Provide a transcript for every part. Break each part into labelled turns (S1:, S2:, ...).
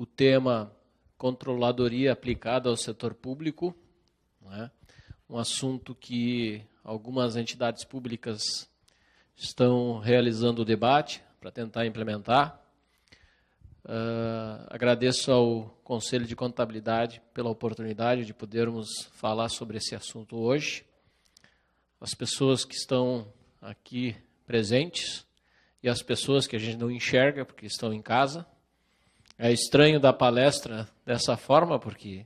S1: o tema controladoria aplicada ao setor público, não é? Um assunto que algumas entidades públicas estão realizando o debate para tentar implementar. Agradeço ao Conselho de Contabilidade pela oportunidade de podermos falar sobre esse assunto hoje. As pessoas que estão aqui presentes e as pessoas que a gente não enxerga porque estão em casa. É estranho dar palestra dessa forma, porque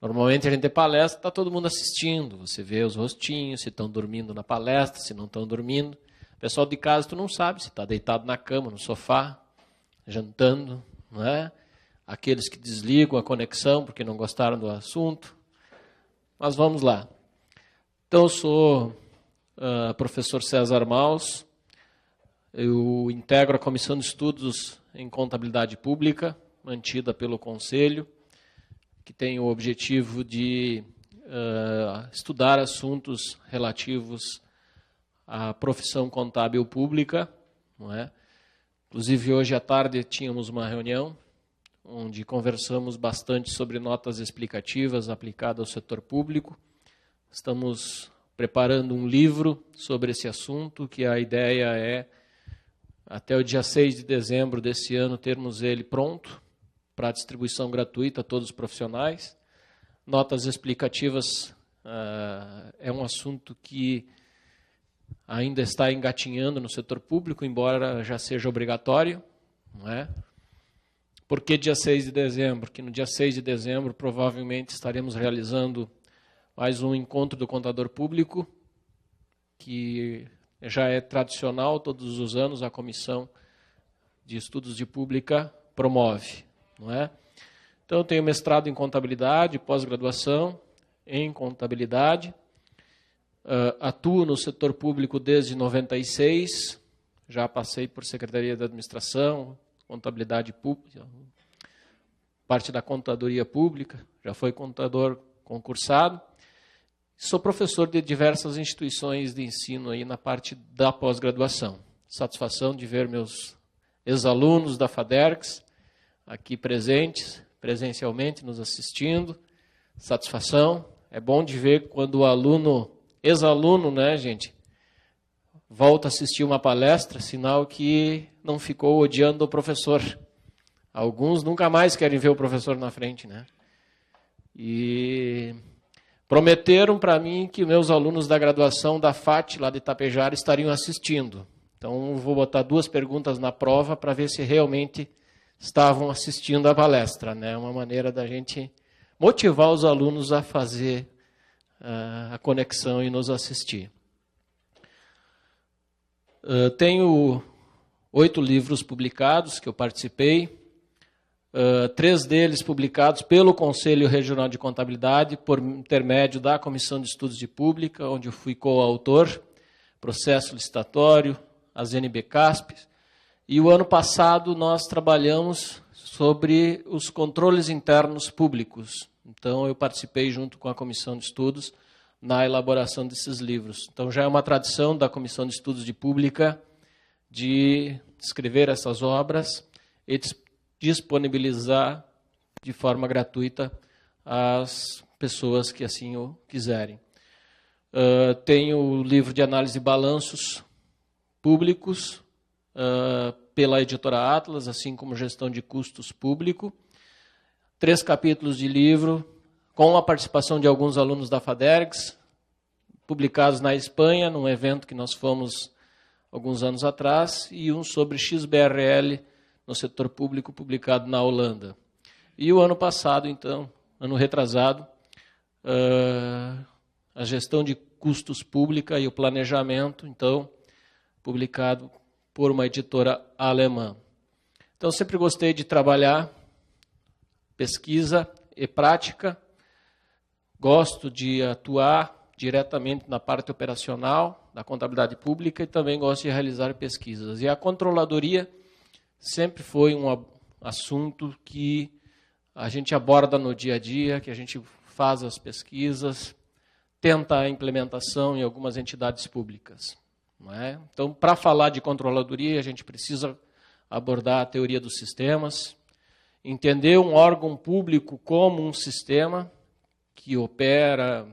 S1: normalmente a gente tem palestra, está todo mundo assistindo, você vê os rostinhos, se estão dormindo na palestra, se não estão dormindo. O pessoal de casa tu não sabe se está deitado na cama, no sofá, jantando, não é? Aqueles que desligam a conexão porque não gostaram do assunto. Mas vamos lá. Então, eu sou professor César Maus, eu integro a Comissão de Estudos em Contabilidade Pública, mantida pelo Conselho, que tem o objetivo de estudar assuntos relativos à profissão contábil pública, não é? Inclusive, hoje à tarde tínhamos uma reunião onde conversamos bastante sobre notas explicativas aplicadas ao setor público. Estamos preparando um livro sobre esse assunto, que a ideia é, até o dia 6 de dezembro desse ano, termos ele pronto para distribuição gratuita a todos os profissionais. Notas explicativas é um assunto que ainda está engatinhando no setor público, embora já seja obrigatório, não é? Por que dia 6 de dezembro? Porque no dia 6 de dezembro provavelmente estaremos realizando mais um encontro do contador público, que já é tradicional, todos os anos a Comissão de Estudos de Pública promove, não é? Então, eu tenho mestrado em contabilidade, pós-graduação em contabilidade, atuo no setor público desde 96, já passei por Secretaria de Administração, Contabilidade Pública, parte da Contadoria Pública, já fui contador concursado. Sou professor de diversas instituições de ensino aí na parte da pós-graduação. Satisfação de ver meus ex-alunos da FADERGS aqui presentes, presencialmente nos assistindo. Satisfação. É bom de ver quando o aluno, ex-aluno, né, gente, volta a assistir uma palestra, sinal que não ficou odiando o professor. Alguns nunca mais querem ver o professor na frente, né? E prometeram para mim que meus alunos da graduação da FAT, lá de Itapejara, estariam assistindo. Então, vou botar 2 perguntas na prova para ver se realmente estavam assistindo a palestra, né? Uma maneira da gente motivar os alunos a fazer a conexão e nos assistir. Tenho 8 livros publicados que eu participei. 3 deles publicados pelo Conselho Regional de Contabilidade, por intermédio da Comissão de Estudos de Pública, onde eu fui coautor, processo licitatório, as NBCASP. E o ano passado nós trabalhamos sobre os controles internos públicos. Então eu participei junto com a Comissão de Estudos na elaboração desses livros. Então já é uma tradição da Comissão de Estudos de Pública de escrever essas obras e disponibilizar de forma gratuita às pessoas que assim o quiserem. Tenho o livro de análise de balanços públicos pela editora Atlas, assim como gestão de custos público. 3 capítulos de livro com a participação de alguns alunos da FADERGS, publicados na Espanha, num evento que nós fomos alguns anos atrás, e um sobre XBRL no setor público, publicado na Holanda. E o ano passado, então, ano retrasado, a gestão de custos pública e o planejamento, então, publicado por uma editora alemã. Então, sempre gostei de trabalhar pesquisa e prática, gosto de atuar diretamente na parte operacional da contabilidade pública e também gosto de realizar pesquisas. E a controladoria sempre foi um assunto que a gente aborda no dia a dia, que a gente faz as pesquisas, tenta a implementação em algumas entidades públicas. Não é? Então, para falar de controladoria, a gente precisa abordar a teoria dos sistemas entender um órgão público como um sistema que opera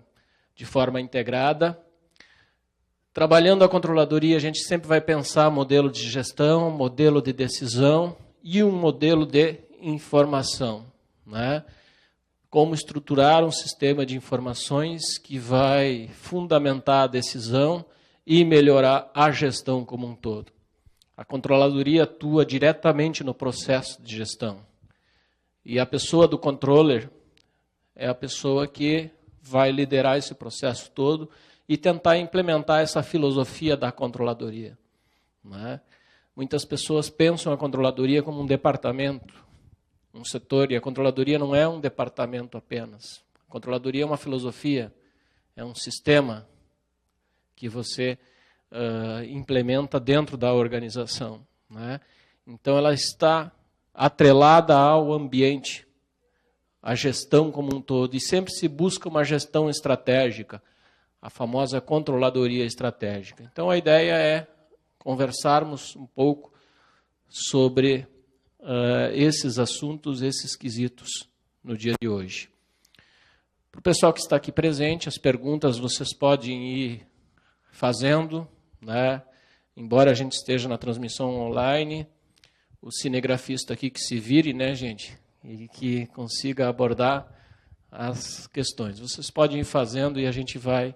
S1: de forma integrada. Trabalhando a controladoria, a gente sempre vai pensar modelo de gestão, modelo de decisão e um modelo de informação, né? Como estruturar um sistema de informações que vai fundamentar a decisão e melhorar a gestão como um todo. A controladoria atua diretamente no processo de gestão. E a pessoa do controller é a pessoa que vai liderar esse processo todo e tentar implementar essa filosofia da controladoria, né? Muitas pessoas pensam a controladoria como um departamento, um setor, e a controladoria não é um departamento apenas. A controladoria é uma filosofia, é um sistema que você implementa dentro da organização, né? Então ela está atrelada ao ambiente, à gestão como um todo, e sempre se busca uma gestão estratégica, a famosa controladoria estratégica. Então a ideia é conversarmos um pouco sobre esses assuntos, esses quesitos no dia de hoje. Para o pessoal que está aqui presente, as perguntas vocês podem ir fazendo, né? Embora a gente esteja na transmissão online, o cinegrafista aqui que se vire, né, gente, e que consiga abordar as questões. Vocês podem ir fazendo e a gente vai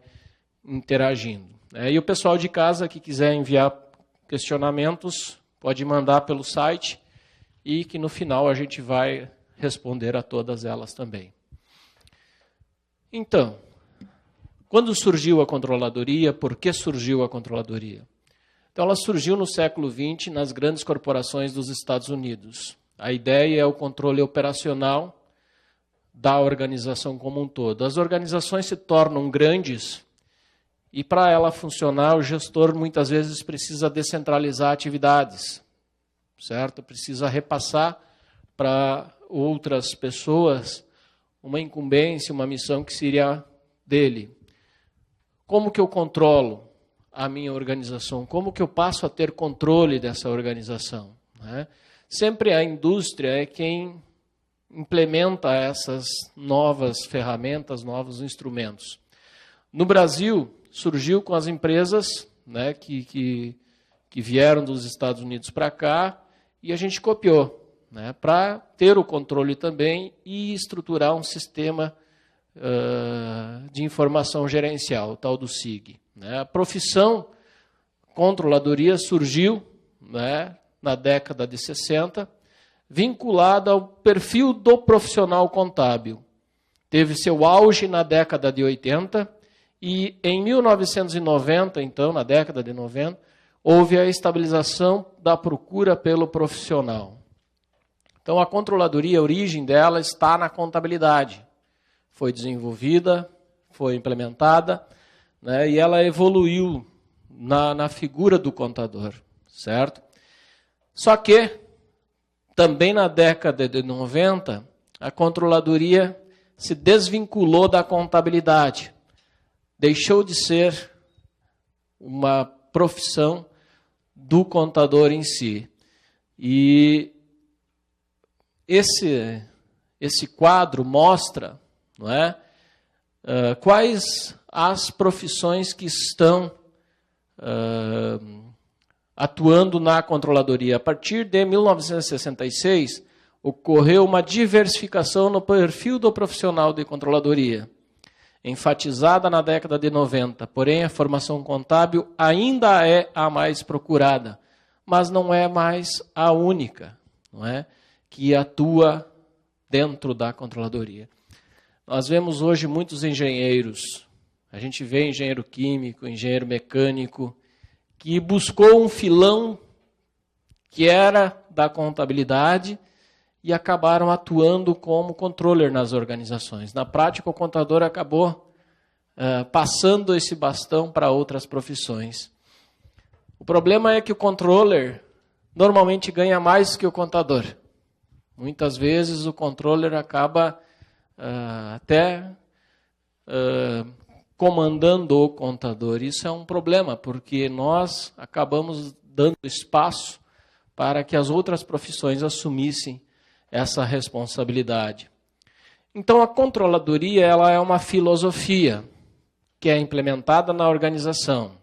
S1: interagindo. E o pessoal de casa que quiser enviar questionamentos, pode mandar pelo site e que no final a gente vai responder a todas elas também. Então, quando surgiu a controladoria? Por que surgiu a controladoria? Então, ela surgiu no século XX nas grandes corporações dos Estados Unidos. A ideia é o controle operacional da organização como um todo. As organizações se tornam grandes e, para ela funcionar, o gestor muitas vezes precisa descentralizar atividades, certo? Precisa repassar para outras pessoas uma incumbência, uma missão que seria dele. Como que eu controlo a minha organização? Como que eu passo a ter controle dessa organização, né? Sempre a indústria é quem implementa essas novas ferramentas, novos instrumentos. No Brasil, surgiu com as empresas, né, que vieram dos Estados Unidos para cá, e a gente copiou, né, para ter o controle também e estruturar um sistema de informação gerencial, o tal do SIG. Né? A profissão controladoria surgiu, né, na década de 60, vinculada ao perfil do profissional contábil. Teve seu auge na década de 80 e em 1990, então, na década de 90, houve a estabilização da procura pelo profissional. Então, a controladoria, a origem dela está na contabilidade. Foi desenvolvida, foi implementada, né, e ela evoluiu na figura do contador, certo? Só que, também na década de 90, a controladoria se desvinculou da contabilidade. Deixou de ser uma profissão do contador em si. E esse quadro mostra, não é, quais as profissões que estão atuando na controladoria. A partir de 1966, ocorreu uma diversificação no perfil do profissional de controladoria, enfatizada na década de 90. Porém, a formação contábil ainda é a mais procurada, mas não é mais a única, não é, que atua dentro da controladoria. Nós vemos hoje muitos engenheiros. A gente vê engenheiro químico, engenheiro mecânico, que buscou um filão que era da contabilidade e acabaram atuando como controller nas organizações. Na prática, o contador acabou passando esse bastão para outras profissões. O problema é que o controller normalmente ganha mais que o contador. Muitas vezes o controller acaba até comandando o contador. Isso é um problema, porque nós acabamos dando espaço para que as outras profissões assumissem essa responsabilidade. Então, a controladoria ela é uma filosofia que é implementada na organização.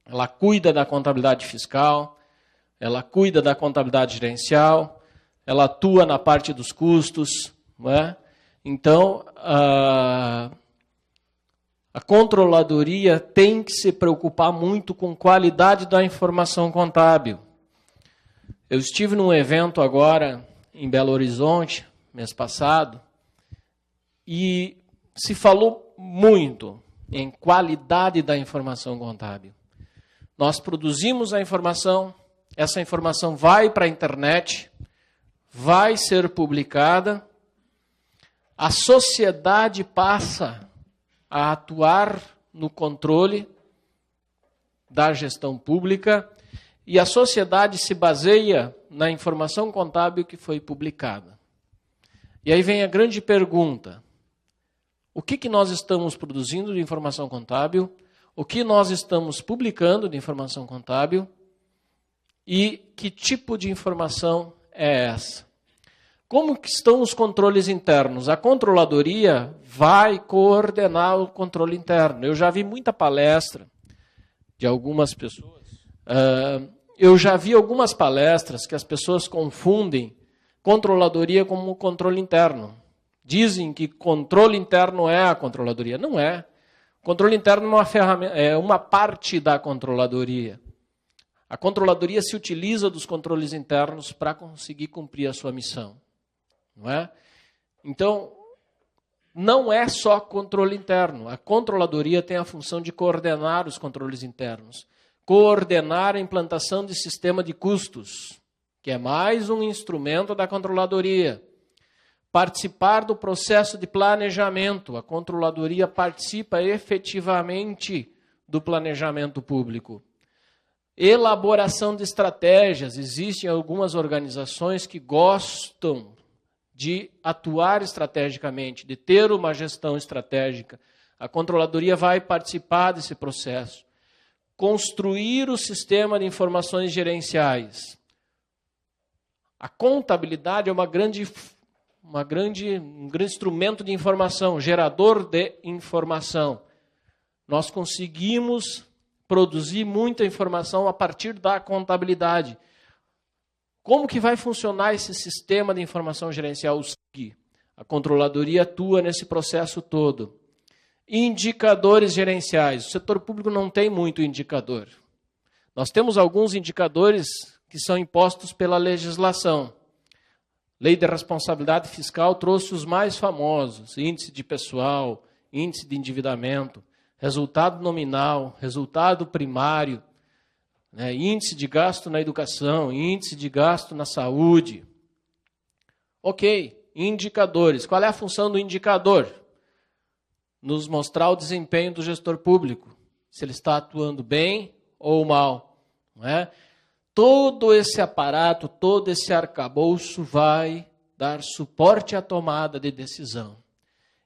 S1: Ela cuida da contabilidade fiscal, ela cuida da contabilidade gerencial, ela atua na parte dos custos, não é? Então, a controladoria tem que se preocupar muito com qualidade da informação contábil. Eu estive num evento agora em Belo Horizonte, mês passado, e se falou muito em qualidade da informação contábil. Nós produzimos a informação, essa informação vai para a internet, vai ser publicada, a sociedade passa a atuar no controle da gestão pública e a sociedade se baseia na informação contábil que foi publicada. E aí vem a grande pergunta: o que nós estamos produzindo de informação contábil? O que nós estamos publicando de informação contábil? E que tipo de informação é essa? Como que estão os controles internos? A controladoria vai coordenar o controle interno. Eu já vi muita palestra de algumas pessoas. Eu já vi algumas palestras que as pessoas confundem controladoria com controle interno. Dizem que controle interno é a controladoria. Não é. Controle interno é uma ferramenta, é uma parte da controladoria. A controladoria se utiliza dos controles internos para conseguir cumprir a sua missão. Não é? Então, não é só controle interno. A controladoria tem a função de coordenar os controles internos. Coordenar a implantação de sistema de custos, que é mais um instrumento da controladoria. Participar do processo de planejamento. A controladoria participa efetivamente do planejamento público. Elaboração de estratégias. Existem algumas organizações que gostam de atuar estrategicamente, de ter uma gestão estratégica. A controladoria vai participar desse processo. Construir o sistema de informações gerenciais. A contabilidade é um grande instrumento de informação, gerador de informação. Nós conseguimos produzir muita informação a partir da contabilidade. Como que vai funcionar esse sistema de informação gerencial? A controladoria atua nesse processo todo. Indicadores gerenciais. O setor público não tem muito indicador. Nós temos alguns indicadores que são impostos pela legislação. Lei de responsabilidade fiscal trouxe os mais famosos: índice de pessoal, índice de endividamento, resultado nominal, resultado primário, índice de gasto na educação, índice de gasto na saúde. Ok, indicadores. Qual é a função do indicador? Nos mostrar o desempenho do gestor público, se ele está atuando bem ou mal. Não é? Todo esse aparato, todo esse arcabouço vai dar suporte à tomada de decisão.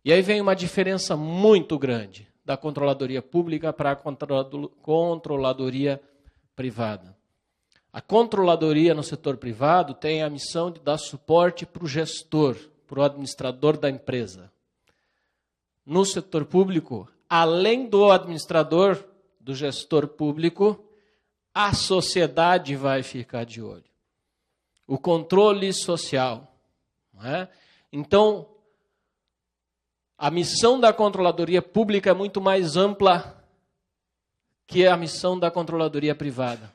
S1: E aí vem uma diferença muito grande da controladoria pública para a controladoria privada. A controladoria no setor privado tem a missão de dar suporte para o gestor, para o administrador da empresa. No setor público, além do administrador, do gestor público, a sociedade vai ficar de olho. O controle social. Não é? Então, a missão da controladoria pública é muito mais ampla que a missão da controladoria privada.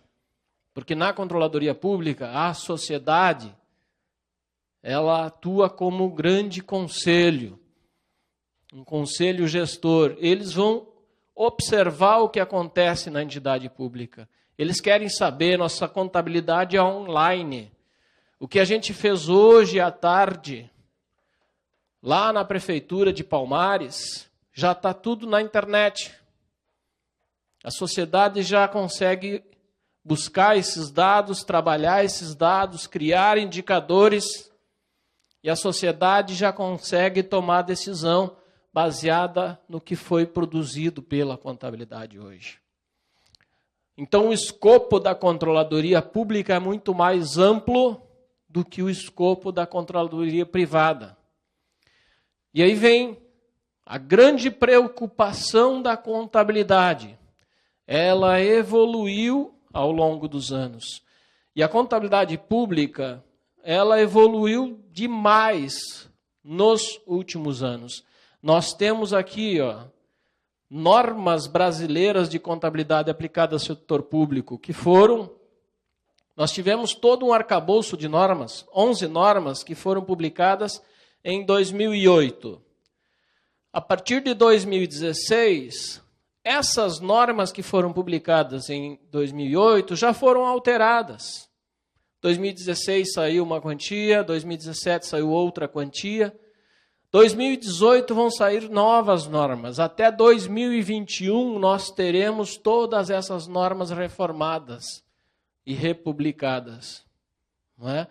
S1: Porque na controladoria pública, a sociedade, ela atua como um grande conselho, um conselho gestor. Eles vão observar o que acontece na entidade pública. Eles querem saber, nossa contabilidade é online. O que a gente fez hoje à tarde, lá na prefeitura de Palmares, já está tudo na internet. A sociedade já consegue buscar esses dados, trabalhar esses dados, criar indicadores, e a sociedade já consegue tomar decisão baseada no que foi produzido pela contabilidade hoje. Então, o escopo da controladoria pública é muito mais amplo do que o escopo da controladoria privada. E aí vem a grande preocupação da contabilidade. Ela evoluiu ao longo dos anos. E a contabilidade pública, ela evoluiu demais nos últimos anos. Nós temos aqui, normas brasileiras de contabilidade aplicada ao setor público, que nós tivemos todo um arcabouço de normas, 11 normas que foram publicadas em 2008. A partir de 2016, essas normas que foram publicadas em 2008 já foram alteradas. 2016 saiu uma quantia, 2017 saiu outra quantia. 2018 vão sair novas normas. Até 2021 nós teremos todas essas normas reformadas e republicadas. Não é?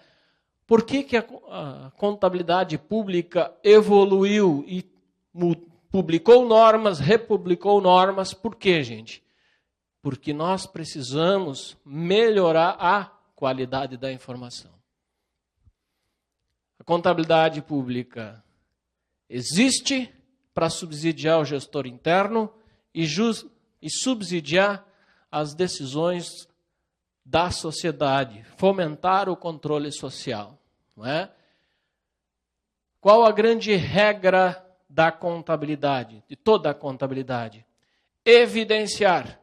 S1: Por que a contabilidade pública evoluiu e publicou normas, republicou normas? Por quê, gente? Porque nós precisamos melhorar a qualidade da informação. A contabilidade pública existe para subsidiar o gestor interno e subsidiar as decisões da sociedade, fomentar o controle social. Não é? Qual a grande regra da contabilidade, de toda a contabilidade? Evidenciar.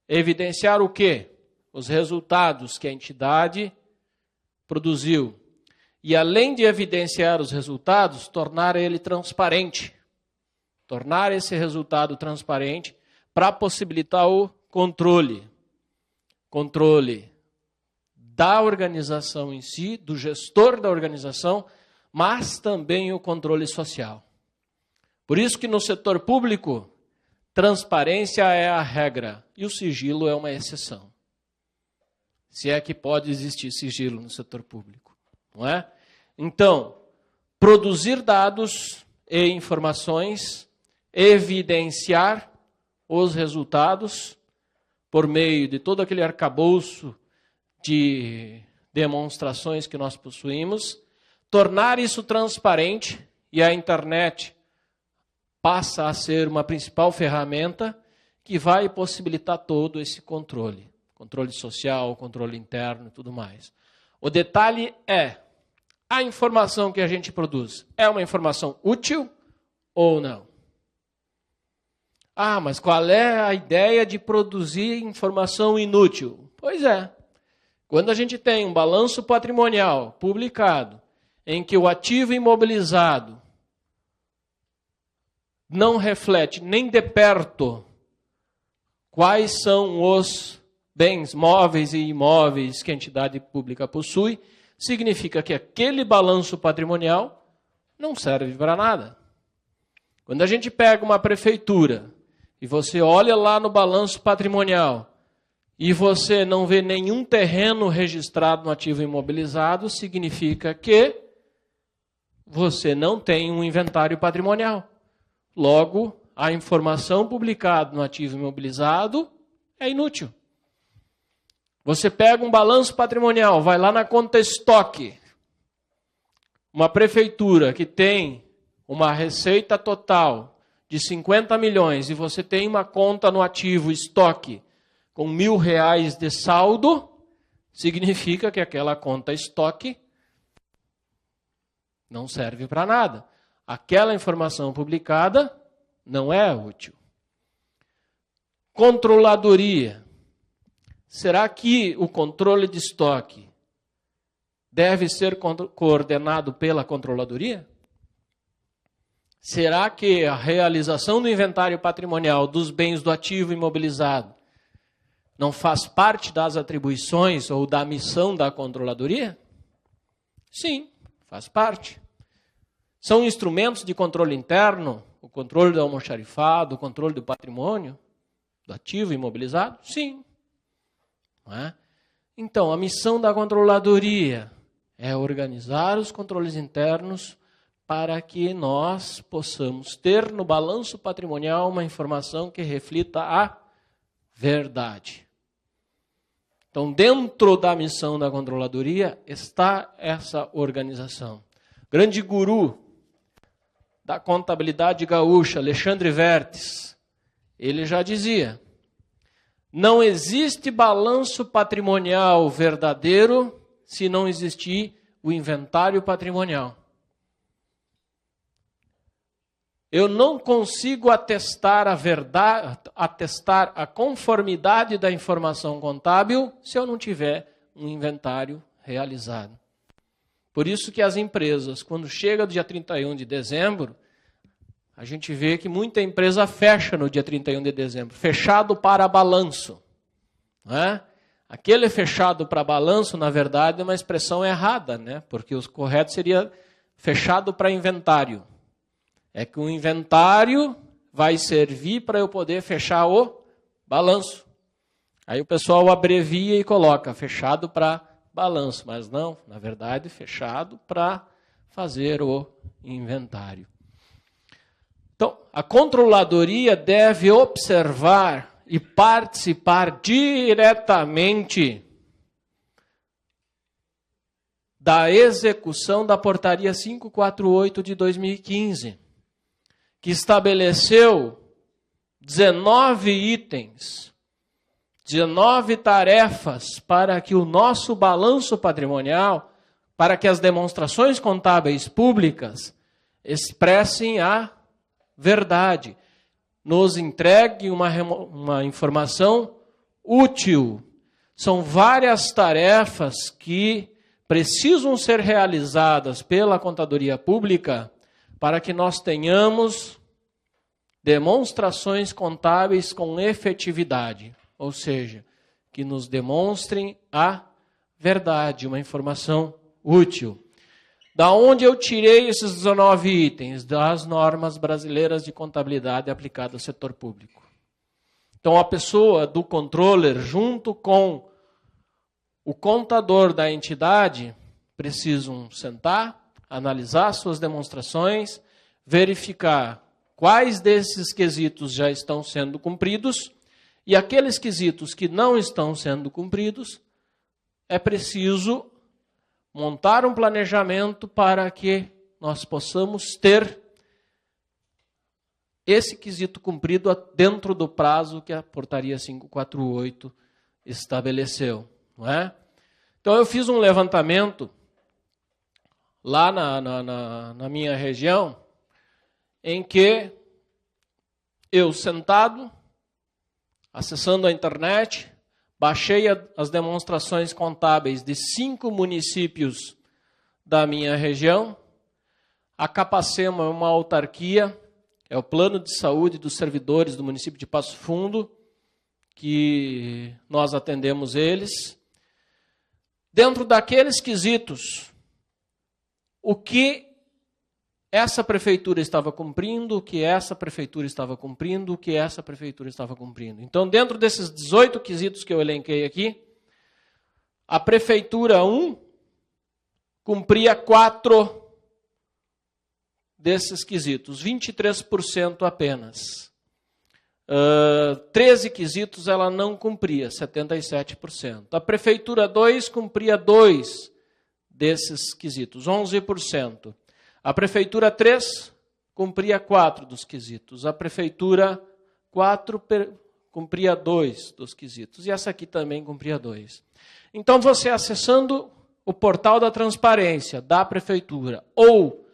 S1: Evidenciar o quê? Os resultados que a entidade produziu. E além de evidenciar os resultados, tornar ele transparente. Tornar esse resultado transparente para possibilitar o controle. Controle da organização em si, do gestor da organização, mas também o controle social. Por isso que no setor público, transparência é a regra e o sigilo é uma exceção. Se é que pode existir sigilo no setor público, não é? Então, produzir dados e informações, evidenciar os resultados por meio de todo aquele arcabouço de demonstrações que nós possuímos, tornar isso transparente, e a internet passa a ser uma principal ferramenta que vai possibilitar todo esse controle. Controle social, controle interno e tudo mais. O detalhe é, a informação que a gente produz é uma informação útil ou não? Ah, mas qual é a ideia de produzir informação inútil? Pois é, quando a gente tem um balanço patrimonial publicado, em que o ativo imobilizado não reflete nem de perto quais são os bens móveis e imóveis que a entidade pública possui, significa que aquele balanço patrimonial não serve para nada. Quando a gente pega uma prefeitura e você olha lá no balanço patrimonial e você não vê nenhum terreno registrado no ativo imobilizado, significa que você não tem um inventário patrimonial. Logo, a informação publicada no ativo imobilizado é inútil. Você pega um balanço patrimonial, vai lá na conta estoque. Uma prefeitura que tem uma receita total de 50 milhões e você tem uma conta no ativo estoque com R$1.000 de saldo, significa que aquela conta estoque não serve para nada. Aquela informação publicada não é útil. Controladoria. Será que o controle de estoque deve ser coordenado pela controladoria? Será que a realização do inventário patrimonial dos bens do ativo imobilizado não faz parte das atribuições ou da missão da controladoria? Sim, faz parte. São instrumentos de controle interno, o controle do almoxarifado, o controle do patrimônio, do ativo imobilizado? Sim. Não é? Então, a missão da controladoria é organizar os controles internos para que nós possamos ter no balanço patrimonial uma informação que reflita a verdade. Então, dentro da missão da controladoria está essa organização. Grande guru da contabilidade gaúcha, Alexandre Vertes, ele já dizia: não existe balanço patrimonial verdadeiro se não existir o inventário patrimonial. Eu não consigo atestar a verdade, atestar a conformidade da informação contábil se eu não tiver um inventário realizado. Por isso que as empresas, quando chega o dia 31 de dezembro, a gente vê que muita empresa fecha no dia 31 de dezembro, fechado para balanço. Não é? Aquele fechado para balanço, na verdade, é uma expressão errada, né? Porque o correto seria fechado para inventário. É que o inventário vai servir para eu poder fechar o balanço. Aí o pessoal abrevia e coloca fechado para balanço, mas não, na verdade, fechado para fazer o inventário. Então, a controladoria deve observar e participar diretamente da execução da Portaria 548 de 2015, que estabeleceu 19 itens, 19 tarefas para que o nosso balanço patrimonial, para que as demonstrações contábeis públicas expressem a verdade, nos entregue uma informação útil. São várias tarefas que precisam ser realizadas pela contadoria pública para que nós tenhamos demonstrações contábeis com efetividade, ou seja, que nos demonstrem a verdade, uma informação útil. Da onde eu tirei esses 19 itens? Das normas brasileiras de contabilidade aplicadas ao setor público. Então, a pessoa do controller, junto com o contador da entidade, precisam sentar, analisar suas demonstrações, verificar quais desses quesitos já estão sendo cumpridos e aqueles quesitos que não estão sendo cumpridos, é preciso montar um planejamento para que nós possamos ter esse quesito cumprido dentro do prazo que a Portaria 548 estabeleceu. Não é? Então, eu fiz um levantamento lá na minha região, em que eu, sentado, acessando a internet, baixei as demonstrações contábeis de 5 municípios da minha região. A Capacema é uma autarquia, é o plano de saúde dos servidores do município de Passo Fundo, que nós atendemos eles. Dentro daqueles quesitos, o que essa prefeitura estava cumprindo, o que essa prefeitura estava cumprindo, o que essa prefeitura estava cumprindo. Então, dentro desses 18 quesitos que eu elenquei aqui, a prefeitura 1 cumpria 4 desses quesitos, 23% apenas. 13 quesitos ela não cumpria, 77%. A prefeitura 2 cumpria 2 desses quesitos, 11%. A prefeitura 3 cumpria 4 dos quesitos. A prefeitura 4 cumpria 2 dos quesitos. E essa aqui também cumpria 2. Então, você acessando o portal da transparência da prefeitura ou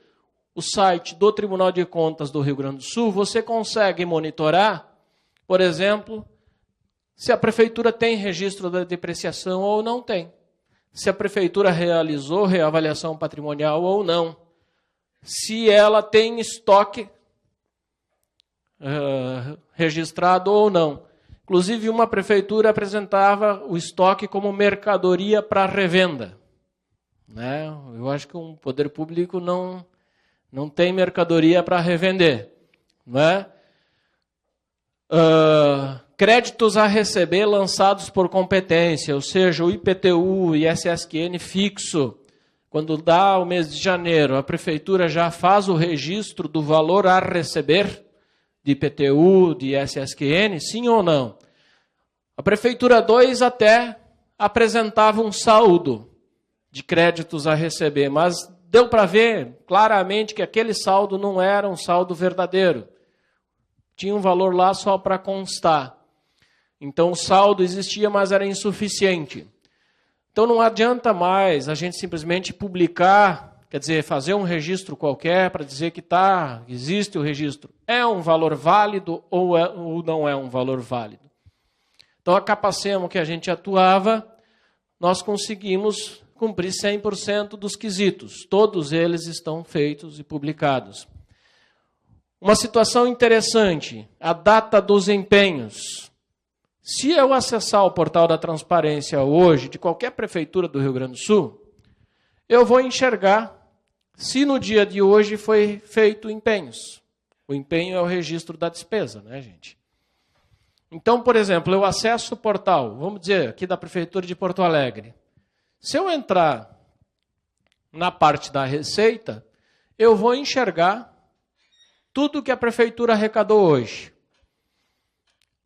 S1: o site do Tribunal de Contas do Rio Grande do Sul, você consegue monitorar, por exemplo, se a prefeitura tem registro da depreciação ou não tem. Se a prefeitura realizou reavaliação patrimonial ou não. Se ela tem estoque registrado ou não. Inclusive, uma prefeitura apresentava o estoque como mercadoria para revenda. Né? Eu acho que um poder público não tem mercadoria para revender. Né? Créditos a receber lançados por competência, ou seja, o IPTU e ISSQN fixo. Quando dá o mês de janeiro, a prefeitura já faz o registro do valor a receber de IPTU, de ISSQN, sim ou não? A prefeitura 2 até apresentava um saldo de créditos a receber, mas deu para ver claramente que aquele saldo não era um saldo verdadeiro. Tinha um valor lá só para constar. Então o saldo existia, mas era insuficiente. Então não adianta mais a gente simplesmente publicar, quer dizer, fazer um registro qualquer para dizer que existe o registro. É um valor válido ou não é um valor válido? Então a Capacemo que a gente atuava, nós conseguimos cumprir 100% dos quesitos. Todos eles estão feitos e publicados. Uma situação interessante, a data dos empenhos. Se eu acessar o portal da transparência hoje, de qualquer prefeitura do Rio Grande do Sul, eu vou enxergar se no dia de hoje foi feito empenhos. O empenho é o registro da despesa, né, gente? Então, por exemplo, eu acesso o portal, vamos dizer, aqui da Prefeitura de Porto Alegre. Se eu entrar na parte da receita, eu vou enxergar tudo que a Prefeitura arrecadou hoje.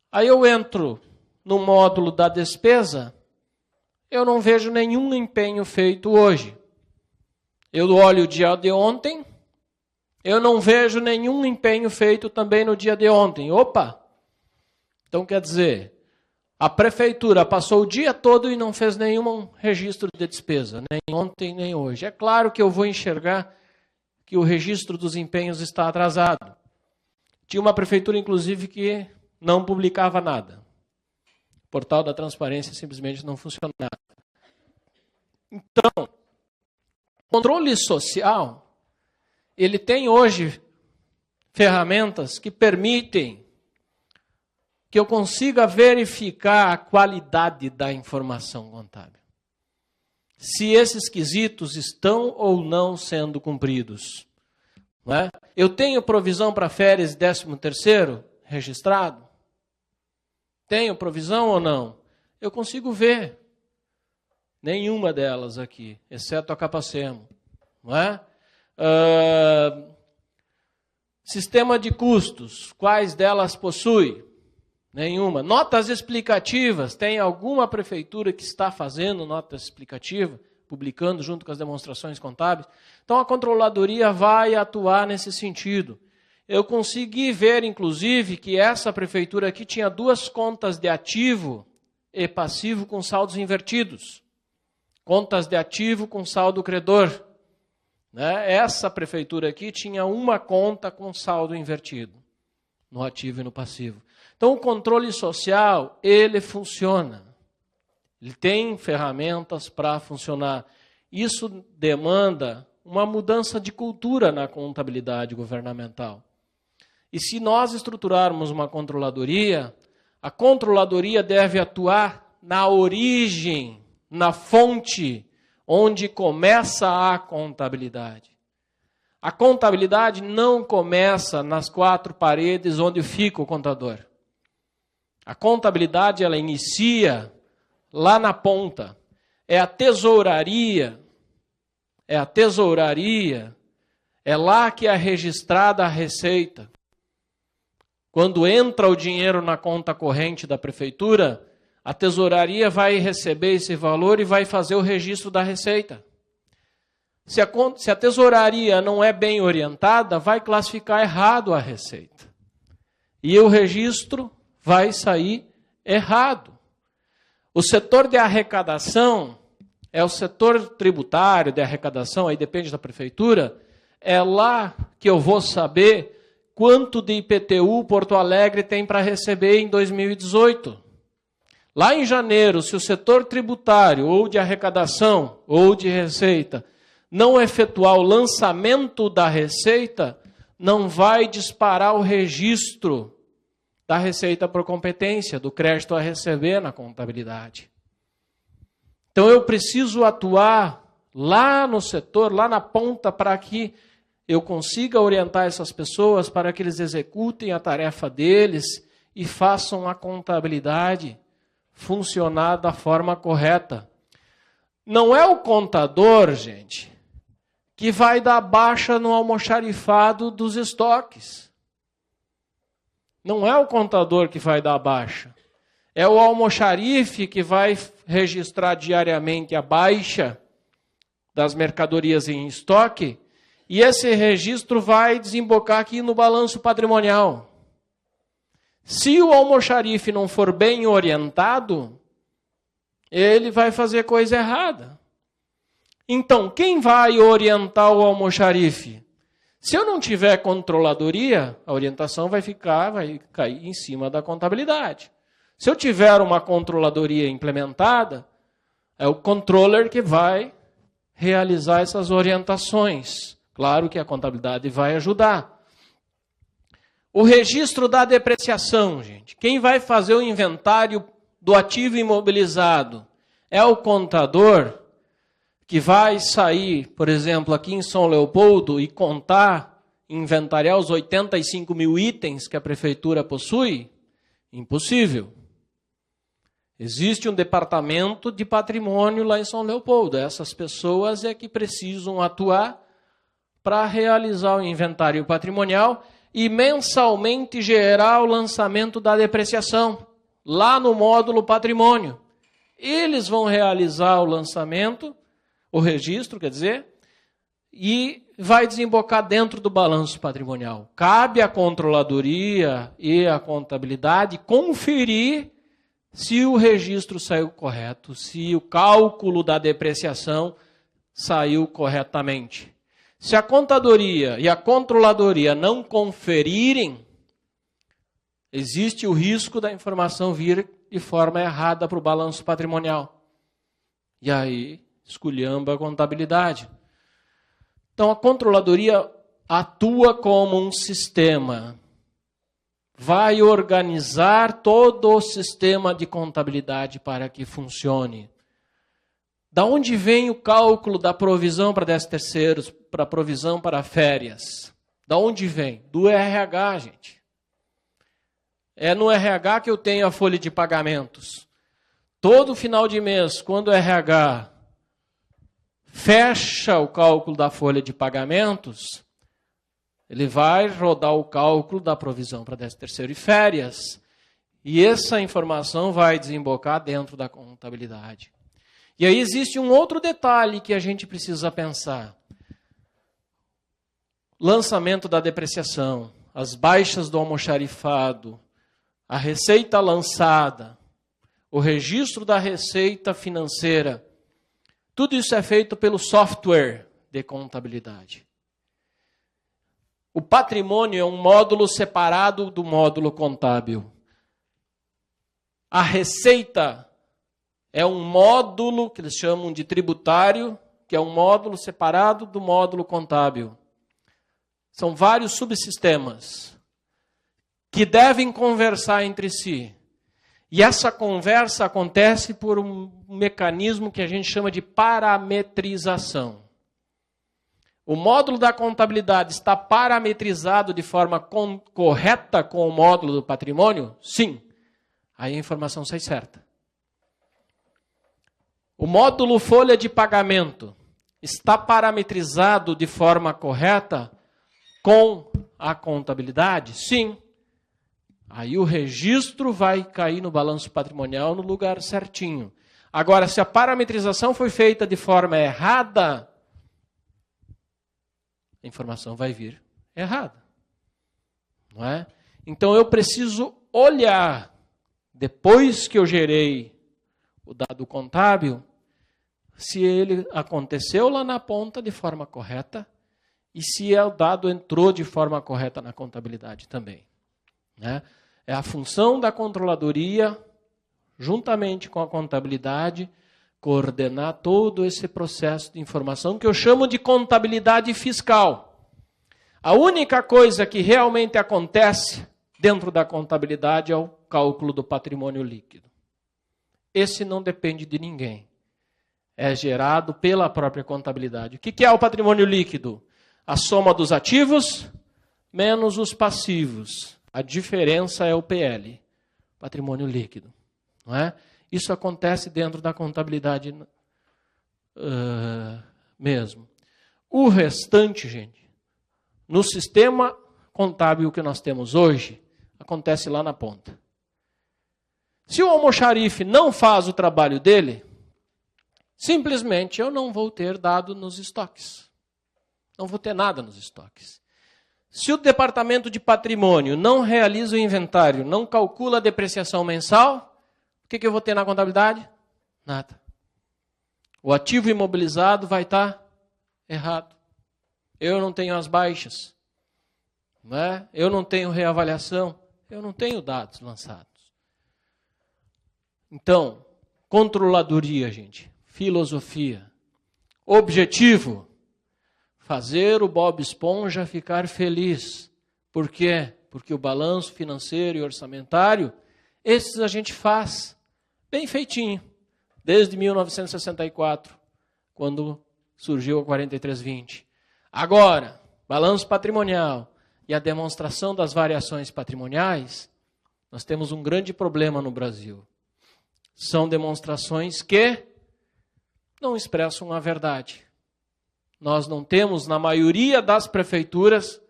S1: Aí eu entro no módulo da despesa, eu não vejo nenhum empenho feito hoje. Eu olho o dia de ontem, eu não vejo nenhum empenho feito também no dia de ontem. Opa! Então quer dizer, a Prefeitura passou o dia todo e não fez nenhum registro de despesa, nem ontem nem hoje. É claro que eu vou enxergar que o registro dos empenhos está atrasado. Tinha uma prefeitura, inclusive, que não publicava nada. O portal da transparência simplesmente não funcionava. Então, o controle social, ele tem hoje ferramentas que permitem que eu consiga verificar a qualidade da informação contábil. Se esses quesitos estão ou não sendo cumpridos. Não é? Eu tenho provisão para férias e 13º registrado? Tenho provisão ou não? Eu consigo ver. Nenhuma delas aqui, exceto a Capacemo. Não é? Sistema de custos, quais delas possui? Nenhuma. Notas explicativas, tem alguma prefeitura que está fazendo nota explicativa, publicando junto com as demonstrações contábeis? Então a controladoria vai atuar nesse sentido. Eu consegui ver, inclusive, que essa prefeitura aqui tinha 2 contas de ativo e passivo com saldos invertidos. Contas de ativo com saldo credor. Né? Essa prefeitura aqui tinha uma conta com saldo invertido, no ativo e no passivo. Então, o controle social, ele funciona. Ele tem ferramentas para funcionar. Isso demanda uma mudança de cultura na contabilidade governamental. E se nós estruturarmos uma controladoria, a controladoria deve atuar na origem, na fonte, onde começa a contabilidade. A contabilidade não começa nas 4 paredes onde fica o contador. A contabilidade, ela inicia lá na ponta. É a tesouraria. É lá que é registrada a receita. Quando entra o dinheiro na conta corrente da prefeitura, a tesouraria vai receber esse valor e vai fazer o registro da receita. Se a tesouraria não é bem orientada, vai classificar errado a receita. E o registro vai sair errado. O setor de arrecadação, é o setor tributário de arrecadação, aí depende da prefeitura, é lá que eu vou saber quanto de IPTU Porto Alegre tem para receber em 2018. Lá em janeiro, se o setor tributário, ou de arrecadação, ou de receita, não efetuar o lançamento da receita, não vai disparar o registro da receita por competência, do crédito a receber na contabilidade. Então eu preciso atuar lá no setor, lá na ponta, para que eu consiga orientar essas pessoas para que eles executem a tarefa deles e façam a contabilidade funcionar da forma correta. Não é o contador, gente, que vai dar baixa no almoxarifado dos estoques. Não é o contador que vai dar baixa. É o almoxarife que vai registrar diariamente a baixa das mercadorias em estoque, e esse registro vai desembocar aqui no balanço patrimonial. Se o almoxarife não for bem orientado, ele vai fazer coisa errada. Então, quem vai orientar o almoxarife? Se eu não tiver controladoria, a orientação vai cair em cima da contabilidade. Se eu tiver uma controladoria implementada, é o controller que vai realizar essas orientações. Claro que a contabilidade vai ajudar. O registro da depreciação, gente. Quem vai fazer o inventário do ativo imobilizado é o contador, que vai sair, por exemplo, aqui em São Leopoldo e contar, inventariar os 85 mil itens que a prefeitura possui? Impossível. Existe um departamento de patrimônio lá em São Leopoldo. Essas pessoas é que precisam atuar para realizar o inventário patrimonial e mensalmente gerar o lançamento da depreciação, lá no módulo patrimônio. Eles vão realizar o lançamento, o registro, quer dizer, e vai desembocar dentro do balanço patrimonial. Cabe à controladoria e à contabilidade conferir se o registro saiu correto, se o cálculo da depreciação saiu corretamente. Se a contadoria e a controladoria não conferirem, existe o risco da informação vir de forma errada para o balanço patrimonial. E aí esculhamba a contabilidade. Então, a controladoria atua como um sistema. Vai organizar todo o sistema de contabilidade para que funcione. Da onde vem o cálculo da provisão para 13º, para provisão para férias? Da onde vem? Do RH, gente. É no RH que eu tenho a folha de pagamentos. Todo final de mês, quando o RH fecha o cálculo da folha de pagamentos, ele vai rodar o cálculo da provisão para 13º e férias. E essa informação vai desembocar dentro da contabilidade. E aí existe um outro detalhe que a gente precisa pensar. Lançamento da depreciação, as baixas do almoxarifado, a receita lançada, o registro da receita financeira. Tudo isso é feito pelo software de contabilidade. O patrimônio é um módulo separado do módulo contábil. A receita é um módulo que eles chamam de tributário, que é um módulo separado do módulo contábil. São vários subsistemas que devem conversar entre si. E essa conversa acontece por um mecanismo que a gente chama de parametrização. O módulo da contabilidade está parametrizado de forma correta com o módulo do patrimônio? Sim. Aí a informação sai certa. O módulo folha de pagamento está parametrizado de forma correta com a contabilidade? Sim. Aí o registro vai cair no balanço patrimonial no lugar certinho. Agora, se a parametrização foi feita de forma errada, a informação vai vir errada. Não é? Então eu preciso olhar, depois que eu gerei o dado contábil, se ele aconteceu lá na ponta de forma correta e se o dado entrou de forma correta na contabilidade também. Né? É a função da controladoria, juntamente com a contabilidade, coordenar todo esse processo de informação que eu chamo de contabilidade fiscal. A única coisa que realmente acontece dentro da contabilidade é o cálculo do patrimônio líquido. Esse não depende de ninguém. É gerado pela própria contabilidade. O que é o patrimônio líquido? A soma dos ativos menos os passivos. A diferença é o PL, patrimônio líquido. Não é? Isso acontece dentro da contabilidade mesmo. O restante, gente, no sistema contábil que nós temos hoje, acontece lá na ponta. Se o almoxarife não faz o trabalho dele, simplesmente eu não vou ter dado nos estoques. Não vou ter nada nos estoques. Se o departamento de patrimônio não realiza o inventário, não calcula a depreciação mensal, o que eu vou ter na contabilidade? Nada. O ativo imobilizado vai estar errado. Eu não tenho as baixas. Né? Eu não tenho reavaliação. Eu não tenho dados lançados. Então, controladoria, gente. Filosofia. Objetivo. Fazer o Bob Esponja ficar feliz. Por quê? Porque o balanço financeiro e orçamentário, esses a gente faz bem feitinho. Desde 1964, quando surgiu a 4320. Agora, balanço patrimonial e a demonstração das variações patrimoniais, nós temos um grande problema no Brasil. São demonstrações que não expressam a verdade. Nós não temos, na maioria das prefeituras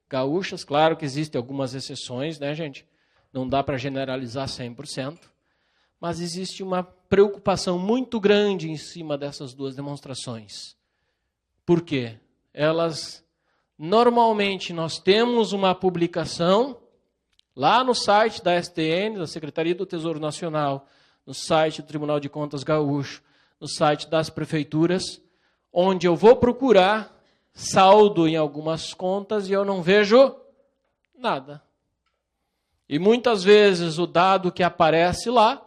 S1: gaúchas, claro que existem algumas exceções, né, gente? Não dá para generalizar 100%, mas existe uma preocupação muito grande em cima dessas duas demonstrações. Por quê? Normalmente nós temos uma publicação lá no site da STN, da Secretaria do Tesouro Nacional, no site do Tribunal de Contas Gaúcho, no site das prefeituras, onde eu vou procurar saldo em algumas contas e eu não vejo nada. E muitas vezes o dado que aparece lá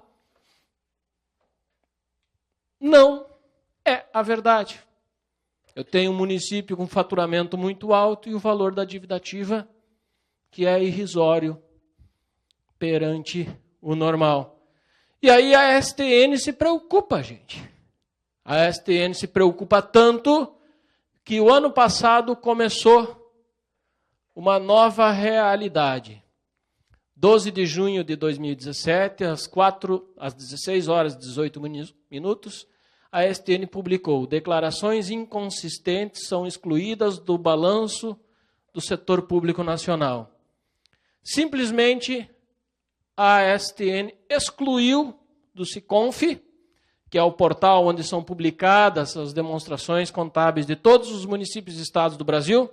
S1: não é a verdade. Eu tenho um município com faturamento muito alto e o valor da dívida ativa que é irrisório perante o normal. E aí a STN se preocupa, gente. A STN se preocupa tanto que o ano passado começou uma nova realidade. 12 de junho de 2017, às 16 horas e 18 minutos, a STN publicou: declarações inconsistentes são excluídas do balanço do setor público nacional. Simplesmente a STN excluiu do SICONF, que é o portal onde são publicadas as demonstrações contábeis de todos os municípios e estados do Brasil,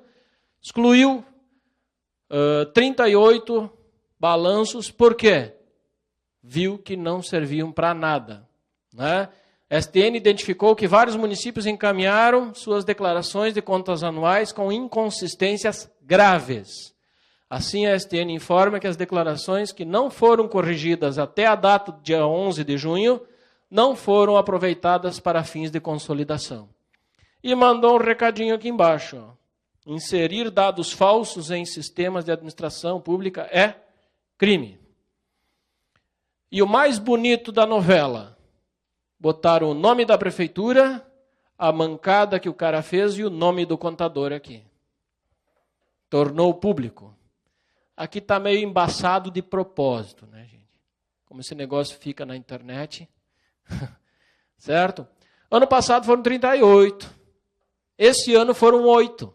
S1: excluiu 38 balanços, por quê? Viu que não serviam para nada. Né? A STN identificou que vários municípios encaminharam suas declarações de contas anuais com inconsistências graves. Assim, a STN informa que as declarações que não foram corrigidas até a data do dia 11 de junho não foram aproveitadas para fins de consolidação. E mandou um recadinho aqui embaixo. Ó. Inserir dados falsos em sistemas de administração pública é crime. E o mais bonito da novela, botaram o nome da prefeitura, a mancada que o cara fez e o nome do contador aqui. Tornou público. Aqui está meio embaçado de propósito, né, gente? Como esse negócio fica na internet. Certo? Ano passado foram 38. Esse ano foram 8.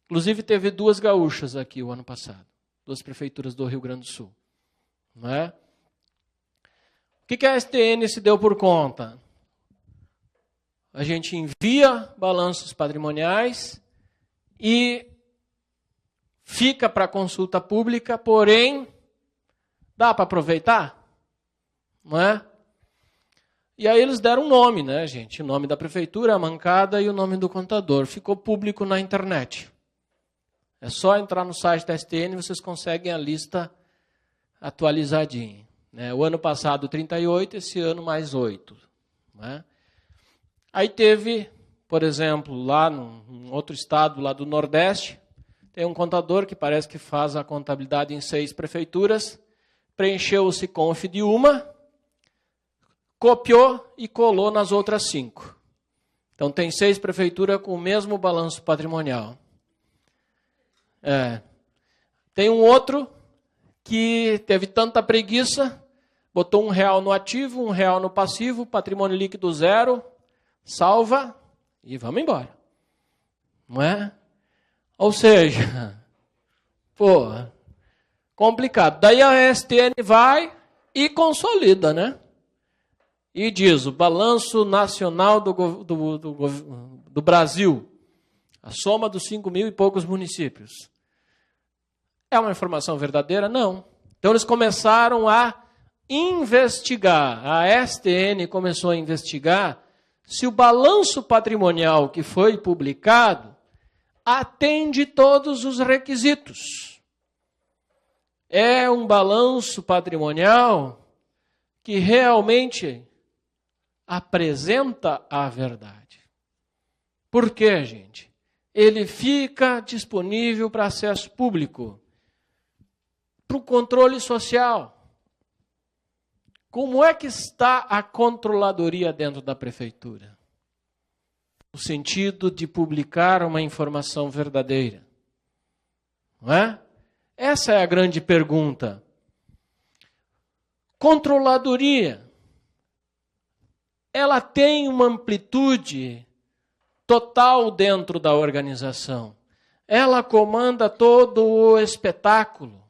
S1: Inclusive teve 2 gaúchas aqui o ano passado. 2 prefeituras do Rio Grande do Sul. Não é? O que a STN se deu por conta? A gente envia balanços patrimoniais e fica para consulta pública, porém, dá para aproveitar? Não é? E aí eles deram um nome, né, gente? O nome da prefeitura, a mancada e o nome do contador. Ficou público na internet. É só entrar no site da STN e vocês conseguem a lista atualizadinha. Né? O ano passado 38, esse ano mais 8. Né? Aí teve, por exemplo, lá num outro estado, lá do Nordeste, tem um contador que parece que faz a contabilidade em 6 prefeituras, preencheu o SICONF de uma, copiou e colou nas outras 5. Então tem 6 prefeituras com o mesmo balanço patrimonial. Tem um outro que teve tanta preguiça, botou R$1 no ativo, R$1 no passivo, patrimônio líquido 0, salva e vamos embora. Não é? Ou seja, complicado. Daí a STN vai, e consolida, né? E diz, o balanço nacional do Brasil, a soma dos 5.000 e poucos municípios. É uma informação verdadeira? Não. Então eles começaram a investigar, a STN começou a investigar se o balanço patrimonial que foi publicado atende todos os requisitos. É um balanço patrimonial que realmente apresenta a verdade. Por quê, gente? Ele fica disponível para acesso público, para o controle social. Como é que está a controladoria dentro da prefeitura? No sentido de publicar uma informação verdadeira. Não é? Essa é a grande pergunta. Controladoria, ela tem uma amplitude total dentro da organização. Ela comanda todo o espetáculo.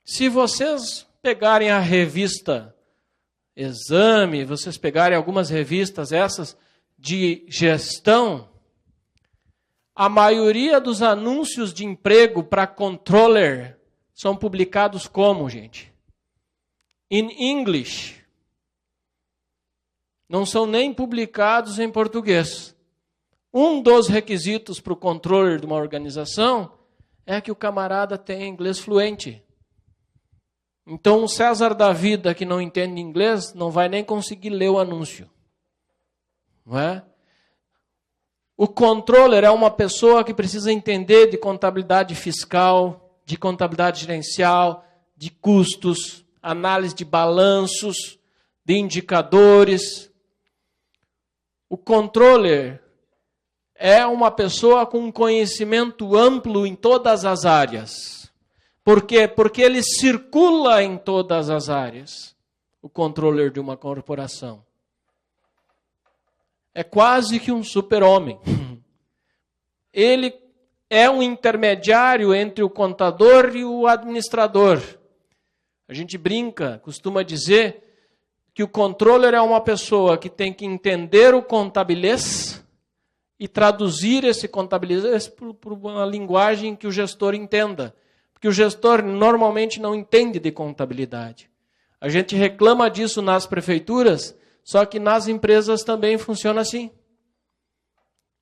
S1: Se vocês pegarem a revista Exame, vocês pegarem algumas revistas essas de gestão, a maioria dos anúncios de emprego para controller são publicados como, gente? In English. Não são nem publicados em português. Um dos requisitos para o controller de uma organização é que o camarada tenha inglês fluente. Então, o César da vida que não entende inglês não vai nem conseguir ler o anúncio. Não é? O controller é uma pessoa que precisa entender de contabilidade fiscal, de contabilidade gerencial, de custos, análise de balanços, de indicadores. O controller é uma pessoa com um conhecimento amplo em todas as áreas. Por quê? Porque ele circula em todas as áreas, o controller de uma corporação. É quase que um super-homem. Ele é um intermediário entre o contador e o administrador. A gente brinca, costuma dizer que o controller é uma pessoa que tem que entender o contabilês e traduzir esse contabilês por uma linguagem que o gestor entenda. Porque o gestor normalmente não entende de contabilidade. A gente reclama disso nas prefeituras, só que nas empresas também funciona assim.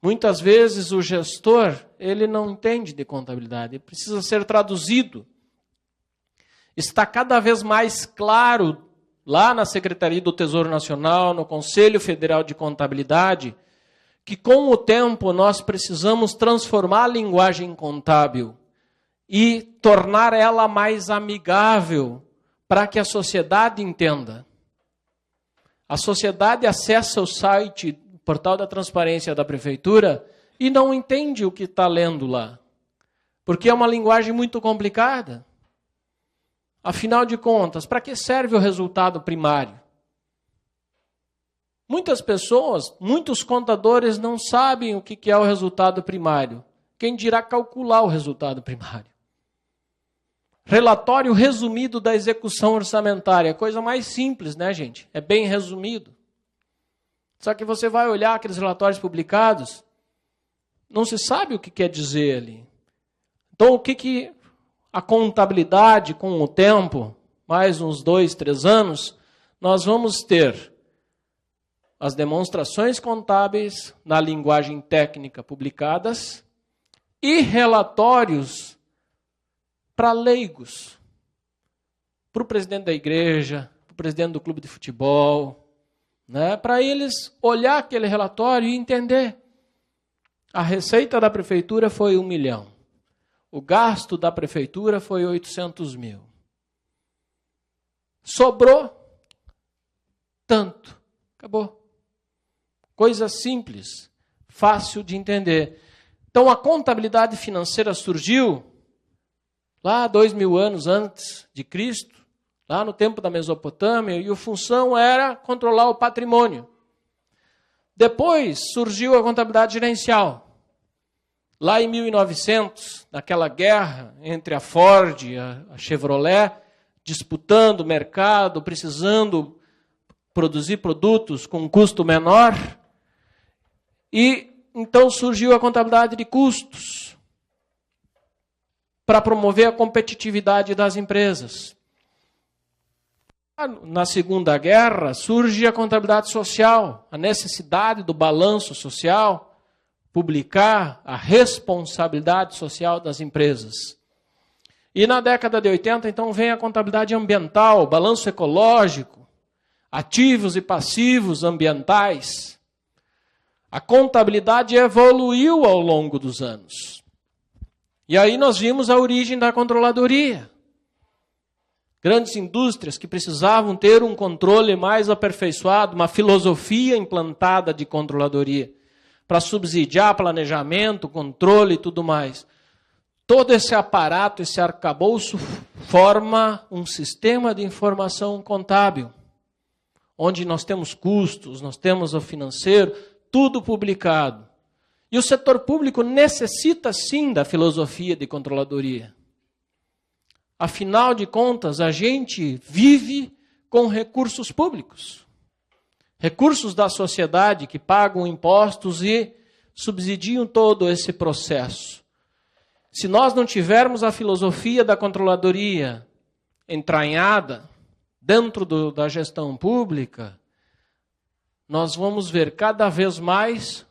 S1: Muitas vezes o gestor, ele não entende de contabilidade, ele precisa ser traduzido. Está cada vez mais claro lá na Secretaria do Tesouro Nacional, no Conselho Federal de Contabilidade, que com o tempo nós precisamos transformar a linguagem contábil e tornar ela mais amigável para que a sociedade entenda. A sociedade acessa o site, o portal da transparência da prefeitura e não entende o que está lendo lá, porque é uma linguagem muito complicada. Afinal de contas, para que serve o resultado primário? Muitas pessoas, muitos contadores não sabem o que é o resultado primário. Quem dirá calcular o resultado primário? Relatório resumido da execução orçamentária. Coisa mais simples, né, gente? É bem resumido. Só que você vai olhar aqueles relatórios publicados, não se sabe o que quer dizer ali. Então, o que a contabilidade, com o tempo, mais uns 2, 3 anos, nós vamos ter as demonstrações contábeis na linguagem técnica publicadas e relatórios para leigos, para o presidente da igreja, para o presidente do clube de futebol, né? Para eles olhar aquele relatório e entender. A receita da prefeitura foi 1 milhão. O gasto da prefeitura foi 800 mil. Sobrou tanto. Acabou. Coisa simples, fácil de entender. Então a contabilidade financeira surgiu lá 2.000 anos antes de Cristo, lá no tempo da Mesopotâmia, e a função era controlar o patrimônio. Depois surgiu a contabilidade gerencial. Lá em 1900, naquela guerra entre a Ford e a Chevrolet, disputando o mercado, precisando produzir produtos com um custo menor. E então surgiu a contabilidade de custos para promover a competitividade das empresas. Na Segunda Guerra surge a contabilidade social, a necessidade do balanço social, publicar a responsabilidade social das empresas. E na década de 80, então, vem a contabilidade ambiental, balanço ecológico, ativos e passivos ambientais. A contabilidade evoluiu ao longo dos anos. E aí nós vimos a origem da controladoria. Grandes indústrias que precisavam ter um controle mais aperfeiçoado, uma filosofia implantada de controladoria, para subsidiar planejamento, controle e tudo mais. Todo esse aparato, esse arcabouço, forma um sistema de informação contábil, onde nós temos custos, nós temos o financeiro, tudo publicado. E o setor público necessita, sim, da filosofia de controladoria. Afinal de contas, a gente vive com recursos públicos. Recursos da sociedade que pagam impostos e subsidiam todo esse processo. Se nós não tivermos a filosofia da controladoria entranhada dentro da gestão pública, nós vamos ver cada vez mais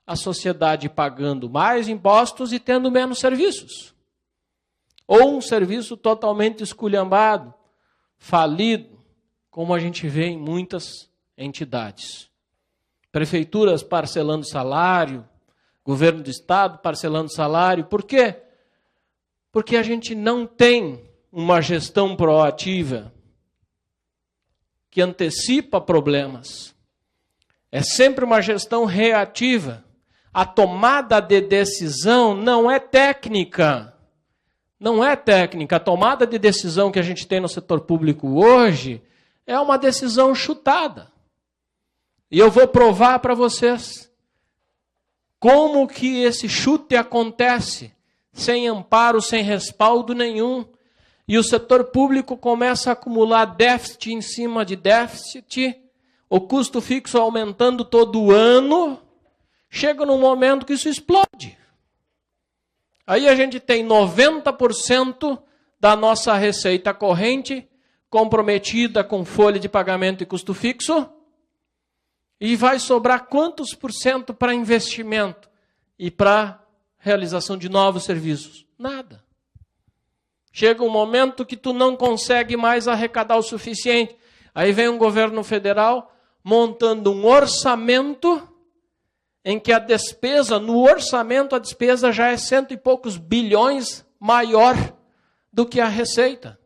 S1: a sociedade pagando mais impostos e tendo menos serviços. Ou um serviço totalmente esculhambado, falido, como a gente vê em muitas entidades. Prefeituras parcelando salário, governo do estado parcelando salário. Por quê? Porque a gente não tem uma gestão proativa que antecipa problemas. É sempre uma gestão reativa. A tomada de decisão não é técnica. Não é técnica. A tomada de decisão que a gente tem no setor público hoje é uma decisão chutada. E eu vou provar para vocês como que esse chute acontece, sem amparo, sem respaldo nenhum. E o setor público começa a acumular déficit em cima de déficit, o custo fixo aumentando todo ano, chega num momento que isso explode. Aí a gente tem 90% da nossa receita corrente comprometida com folha de pagamento e custo fixo, e vai sobrar quantos por cento para investimento e para realização de novos serviços? Nada. Chega um momento que tu não consegue mais arrecadar o suficiente. Aí vem um governo federal montando um orçamento em que a despesa, no orçamento, a despesa já é 100 e poucos bilhões maior do que a receita.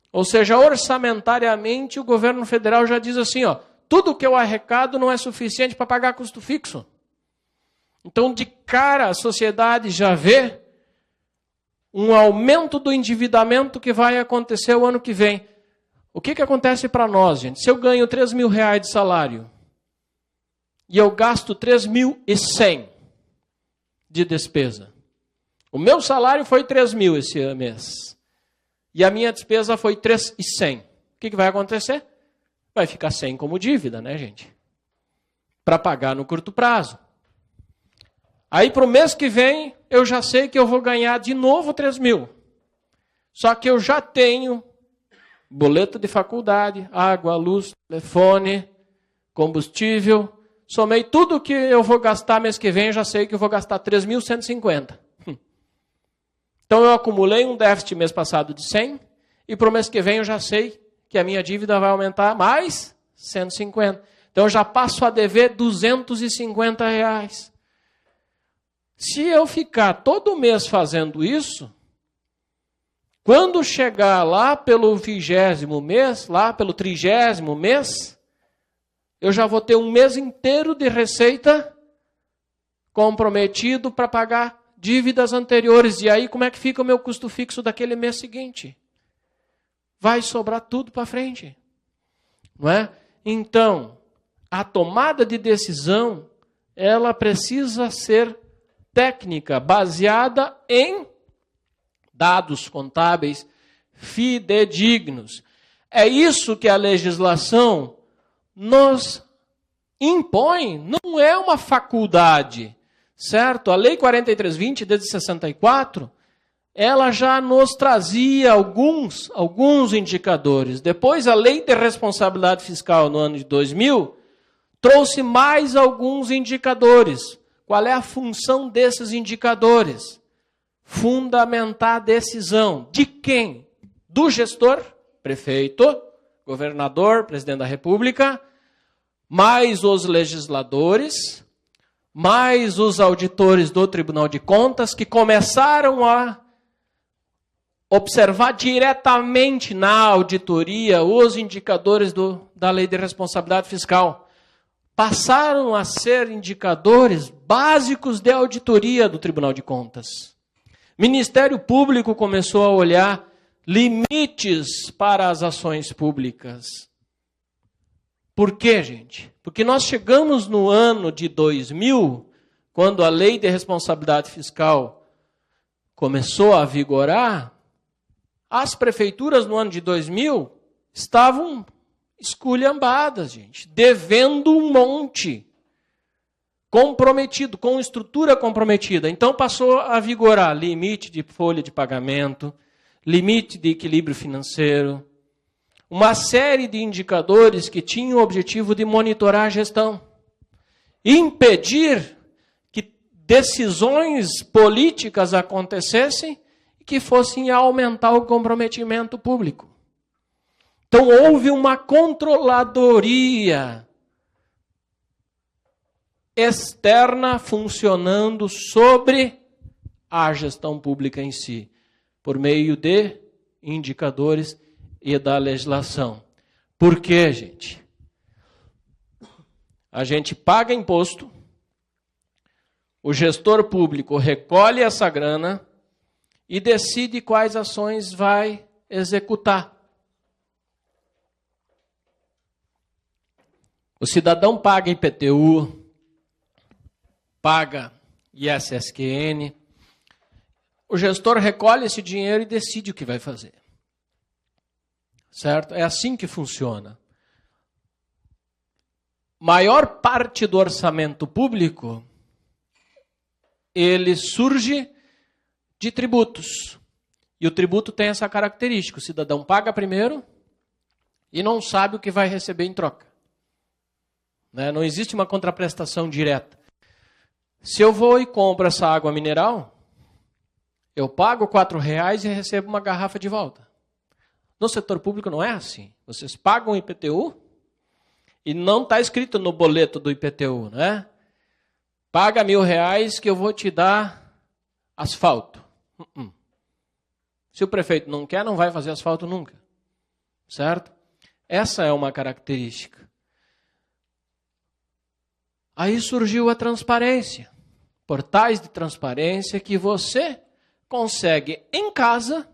S1: Ou seja, orçamentariamente, o governo federal já diz assim, ó, tudo que eu arrecado não é suficiente para pagar custo fixo. Então, de cara, a sociedade já vê um aumento do endividamento que vai acontecer o ano que vem. O que acontece para nós, gente? Se eu ganho 3 mil reais de salário e eu gasto 3.100 de despesa, o meu salário foi 3 mil esse mês e a minha despesa foi 3.100. O que vai acontecer? Vai ficar 100 como dívida, né, gente? Para pagar no curto prazo. Aí, para o mês que vem, eu já sei que eu vou ganhar de novo 3 mil. Só que eu já tenho boleto de faculdade, água, luz, telefone, combustível. Somei tudo que eu vou gastar mês que vem, eu já sei que eu vou gastar 3.150. Então, eu acumulei um déficit mês passado de 100, e para o mês que vem eu já sei que a minha dívida vai aumentar mais 150. Então, eu já passo a dever 250 reais. Se eu ficar todo mês fazendo isso, quando chegar lá pelo 20º mês, lá pelo 30º mês, eu já vou ter um mês inteiro de receita comprometido para pagar dívidas anteriores. E aí, como é que fica o meu custo fixo daquele mês seguinte? Vai sobrar tudo para frente. Não é? Então, a tomada de decisão, ela precisa ser técnica, baseada em dados contábeis, fidedignos. É isso que a legislação nos impõe, não é uma faculdade, certo? A Lei 4320, desde 64, ela já nos trazia alguns indicadores. Depois, a Lei de Responsabilidade Fiscal, no ano de 2000, trouxe mais alguns indicadores. Qual é a função desses indicadores? Fundamentar a decisão. De quem? Do gestor, prefeito, governador, presidente da República, mais os legisladores, mais os auditores do Tribunal de Contas, que começaram a observar diretamente na auditoria os indicadores da Lei de Responsabilidade Fiscal. Passaram a ser indicadores básicos de auditoria do Tribunal de Contas. Ministério Público começou a olhar limites para as ações públicas. Por quê, gente? Porque nós chegamos no ano de 2000, quando a Lei de Responsabilidade Fiscal começou a vigorar, as prefeituras no ano de 2000 estavam esculhambadas, gente, devendo um monte, comprometido, com estrutura comprometida. Então passou a vigorar limite de folha de pagamento, limite de equilíbrio financeiro, uma série de indicadores que tinham o objetivo de monitorar a gestão, impedir que decisões políticas acontecessem e que fossem aumentar o comprometimento público. Então houve uma controladoria externa funcionando sobre a gestão pública em si, por meio de indicadores e da legislação. Por quê, gente? A gente paga imposto, o gestor público recolhe essa grana e decide quais ações vai executar. O cidadão paga IPTU, paga ISSQN, o gestor recolhe esse dinheiro e decide o que vai fazer. Certo? É assim que funciona. Maior parte do orçamento público, ele surge de tributos. E o tributo tem essa característica. O cidadão paga primeiro e não sabe o que vai receber em troca. Não existe uma contraprestação direta. Se eu vou e compro essa água mineral, eu pago R$4 e recebo uma garrafa de volta. No setor público não é assim. Vocês pagam o IPTU e não está escrito no boleto do IPTU, né? Paga R$1.000 que eu vou te dar asfalto. Se o prefeito não quer, não vai fazer asfalto nunca. Certo? Essa é uma característica. Aí surgiu a transparência. Portais de transparência que você consegue em casa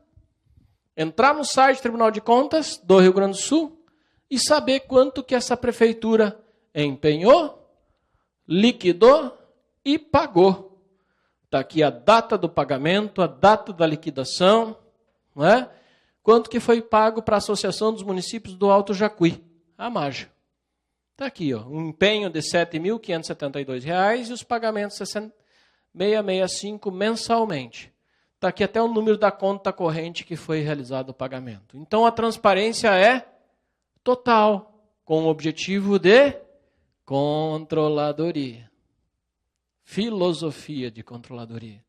S1: entrar no site do Tribunal de Contas do Rio Grande do Sul e saber quanto que essa prefeitura empenhou, liquidou e pagou. Está aqui a data do pagamento, a data da liquidação, não é? Quanto que foi pago para a Associação dos Municípios do Alto Jacuí, a MAJA. Está aqui, ó, um empenho de R$ 7.572 e os pagamentos R$ 665 mensalmente. Está aqui até o número da conta corrente que foi realizado o pagamento. Então, a transparência é total, com o objetivo de controladoria. Filosofia de controladoria.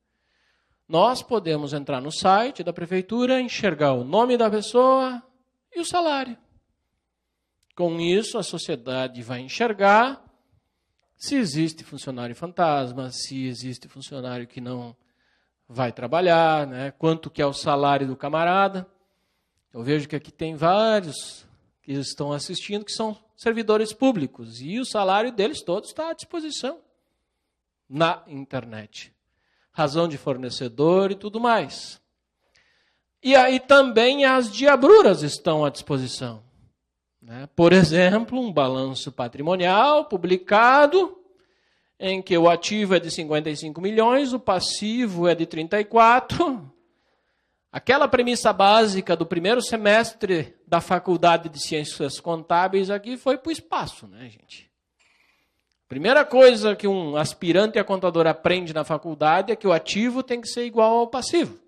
S1: Nós podemos entrar no site da prefeitura, enxergar o nome da pessoa e o salário. Com isso, a sociedade vai enxergar se existe funcionário fantasma, se existe funcionário que não vai trabalhar, né? Quanto que é o salário do camarada. Eu vejo que aqui tem vários que estão assistindo que são servidores públicos e o salário deles todos está à disposição na internet. Razão de fornecedor e tudo mais. E aí também as diabruras estão à disposição. Por exemplo, um balanço patrimonial publicado em que o ativo é de 55 milhões, o passivo é de 34, Aquela premissa básica do primeiro semestre da Faculdade de Ciências Contábeis aqui foi para o espaço, né, gente? Primeira coisa que um aspirante a contador aprende na faculdade é que o ativo tem que ser igual ao passivo.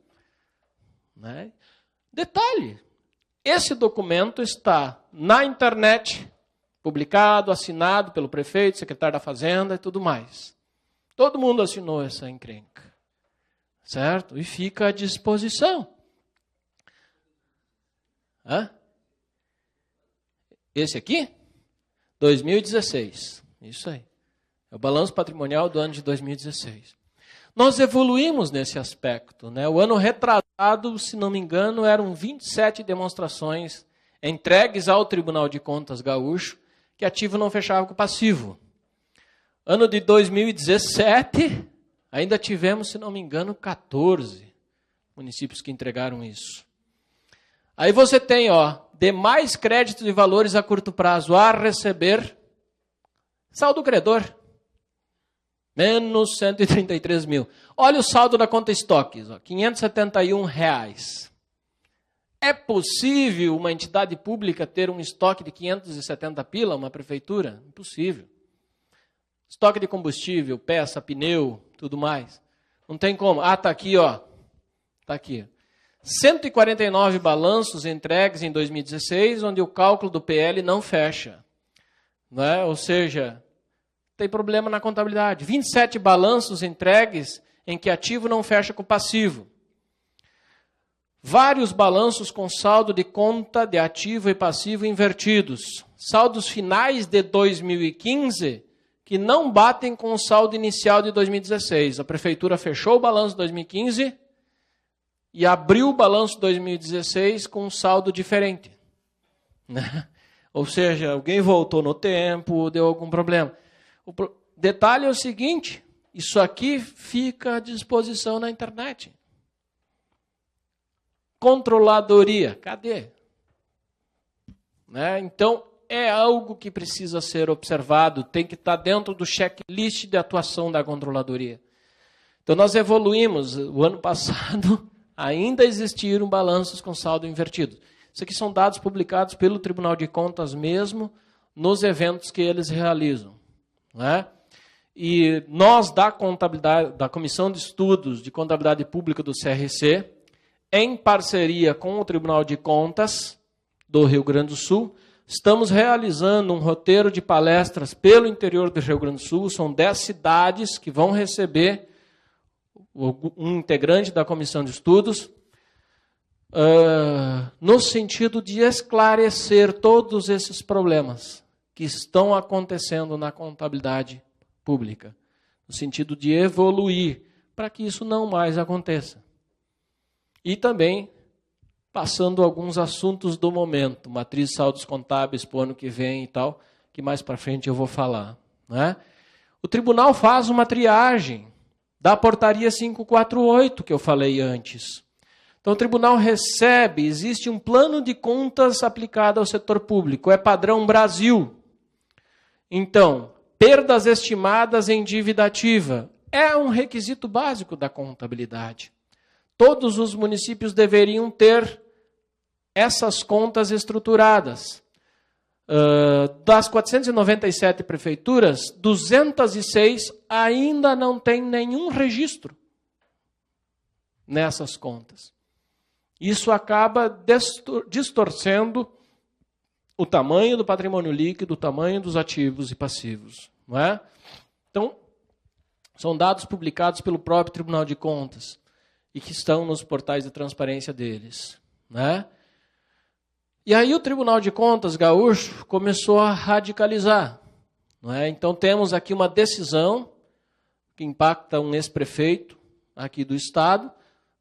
S1: Né? Detalhe, esse documento está na internet, publicado, assinado pelo prefeito, secretário da Fazenda e tudo mais. Todo mundo assinou essa encrenca, certo? E fica à disposição. Hã? Esse aqui? 2016. Isso aí. É o balanço patrimonial do ano de 2016. Nós evoluímos nesse aspecto, né? O ano retrasado, se não me engano, eram 27 demonstrações entregues ao Tribunal de Contas Gaúcho, que ativo não fechava com passivo. Ano de 2017, ainda tivemos, se não me engano, 14 municípios que entregaram isso. Aí você tem, demais créditos e valores a curto prazo a receber, saldo credor, menos 133 mil. Olha o saldo da conta estoques, R$ 571. É possível uma entidade pública ter um estoque de 570 pila, uma prefeitura? Impossível. Estoque de combustível, peça, pneu, tudo mais. Não tem como. Está aqui, Está aqui. 149 balanços entregues em 2016, onde o cálculo do PL não fecha. Não é? Ou seja, tem problema na contabilidade. 27 balanços entregues em que ativo não fecha com passivo. Vários balanços com saldo de conta de ativo e passivo invertidos. Saldos finais de 2015 que não batem com o saldo inicial de 2016. A prefeitura fechou o balanço de 2015 e abriu o balanço de 2016 com um saldo diferente. Ou seja, alguém voltou no tempo, deu algum problema. O detalhe é o seguinte, isso aqui fica à disposição na internet. Controladoria, cadê? Então, é algo que precisa ser observado, tem que estar dentro do checklist de atuação da controladoria. Então, nós evoluímos. O ano passado, ainda existiram balanços com saldo invertido. Isso aqui são dados publicados pelo Tribunal de Contas mesmo, nos eventos que eles realizam. Né? E nós, da contabilidade, da Comissão de Estudos de Contabilidade Pública do CRC, em parceria com o Tribunal de Contas do Rio Grande do Sul, estamos realizando um roteiro de palestras pelo interior do Rio Grande do Sul. São 10 cidades que vão receber um integrante da Comissão de Estudos, no sentido de esclarecer todos esses problemas que estão acontecendo na contabilidade pública, no sentido de evoluir para que isso não mais aconteça. E também passando alguns assuntos do momento, matriz de saldos contábeis para o ano que vem e tal, que mais para frente eu vou falar. Né? O tribunal faz uma triagem da portaria 548 que eu falei antes. Então o tribunal recebe, existe um plano de contas aplicado ao setor público, é padrão Brasil. Então, perdas estimadas em dívida ativa é um requisito básico da contabilidade. Todos os municípios deveriam ter essas contas estruturadas. Das 497 prefeituras, 206 ainda não têm nenhum registro nessas contas. Isso acaba distorcendo o tamanho do patrimônio líquido, o tamanho dos ativos e passivos. Não é? Então, são dados publicados pelo próprio Tribunal de Contas e que estão nos portais de transparência deles. Né? E aí o Tribunal de Contas gaúcho começou a radicalizar. Não é? Então temos aqui uma decisão que impacta um ex-prefeito aqui do estado,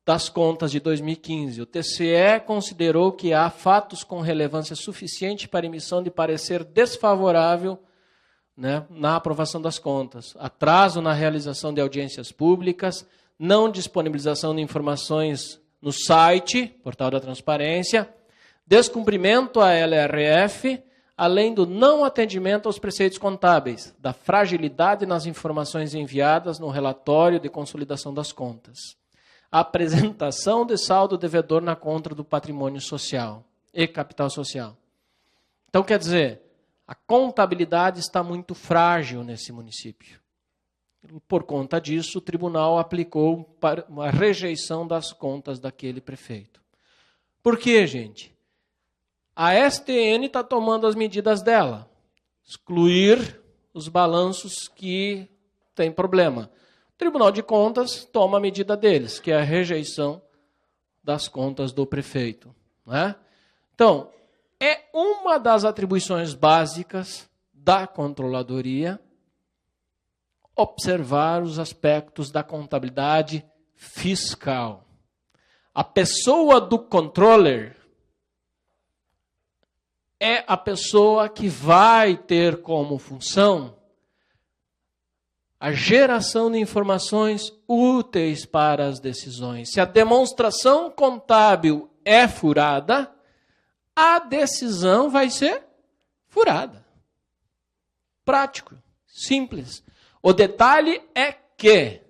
S1: das contas de 2015. O TCE considerou que há fatos com relevância suficiente para emissão de parecer desfavorável, né, na aprovação das contas. Atraso na realização de audiências públicas, não disponibilização de informações no site, Portal da Transparência, descumprimento à LRF, além do não atendimento aos preceitos contábeis, da fragilidade nas informações enviadas no relatório de consolidação das contas. a apresentação de saldo devedor na conta do patrimônio social e capital social. Então, quer dizer, a contabilidade está muito frágil nesse município. Por conta disso, o tribunal aplicou uma rejeição das contas daquele prefeito. Por quê, gente? A STN está tomando as medidas dela. Excluir os balanços que têm problema. O Tribunal de Contas toma a medida deles, que é a rejeição das contas do prefeito. Né? Então, é uma das atribuições básicas da controladoria observar os aspectos da contabilidade fiscal. A pessoa do controller é a pessoa que vai ter como função a geração de informações úteis para as decisões. Se a demonstração contábil é furada, a decisão vai ser furada. Prático, simples. O detalhe é que,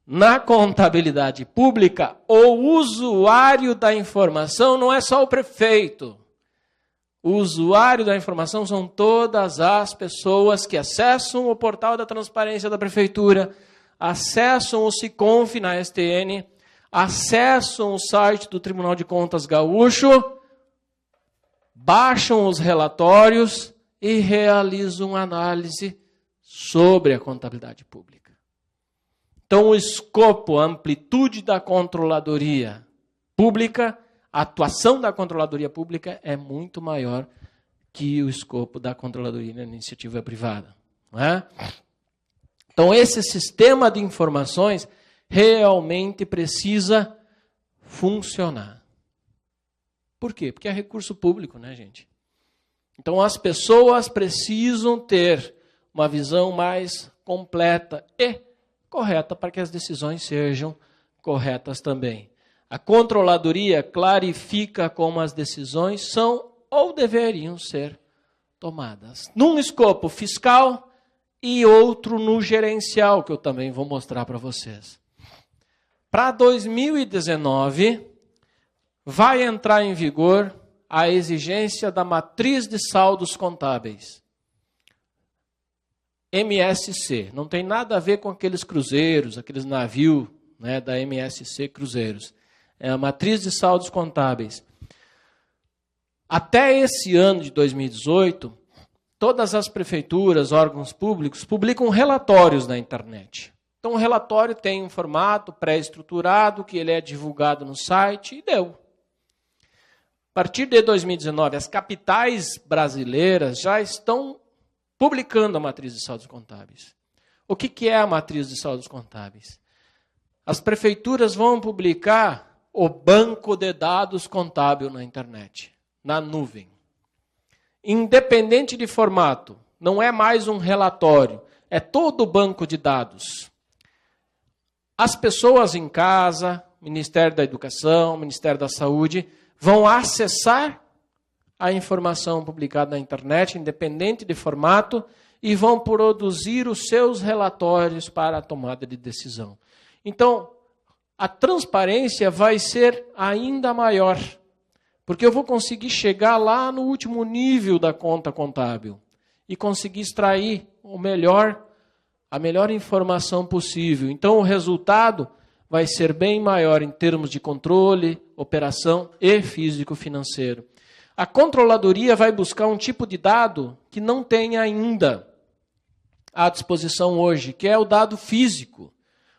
S1: na contabilidade pública, o usuário da informação não é só o prefeito. O usuário da informação são todas as pessoas que acessam o portal da transparência da prefeitura, acessam o SICONF na STN, acessam o site do Tribunal de Contas Gaúcho, baixam os relatórios e realizam análise sobre a contabilidade pública. Então, o escopo, a amplitude da controladoria pública, a atuação da controladoria pública é muito maior que o escopo da controladoria na iniciativa privada. Não é? Então, esse sistema de informações realmente precisa funcionar. Por quê? Porque é recurso público, né, gente? Então, as pessoas precisam ter uma visão mais completa e correta para que as decisões sejam corretas também. A controladoria clarifica como as decisões são ou deveriam ser tomadas. Num escopo fiscal e outro no gerencial, que eu também vou mostrar para vocês. Para 2019, vai entrar em vigor a exigência da matriz de saldos contábeis. MSC. Não tem nada a ver com aqueles cruzeiros, aqueles navios, né, da MSC Cruzeiros. É a matriz de saldos contábeis. Até esse ano de 2018, todas as prefeituras, órgãos públicos, publicam relatórios na internet. Então, o relatório tem um formato pré-estruturado, que ele é divulgado no site, e deu. A partir de 2019, as capitais brasileiras já estão publicando a matriz de saldos contábeis. O que é a matriz de saldos contábeis? As prefeituras vão publicar o banco de dados contábil na internet, na nuvem. Independente de formato, não é mais um relatório, é todo o banco de dados. As pessoas em casa, Ministério da Educação, Ministério da Saúde, vão acessar a informação publicada na internet, independente de formato, e vão produzir os seus relatórios para a tomada de decisão. Então, a transparência vai ser ainda maior, porque eu vou conseguir chegar lá no último nível da conta contábil e conseguir extrair a melhor informação possível. Então, o resultado vai ser bem maior em termos de controle, operação e físico-financeiro. A controladoria vai buscar um tipo de dado que não tem ainda à disposição hoje, que é o dado físico,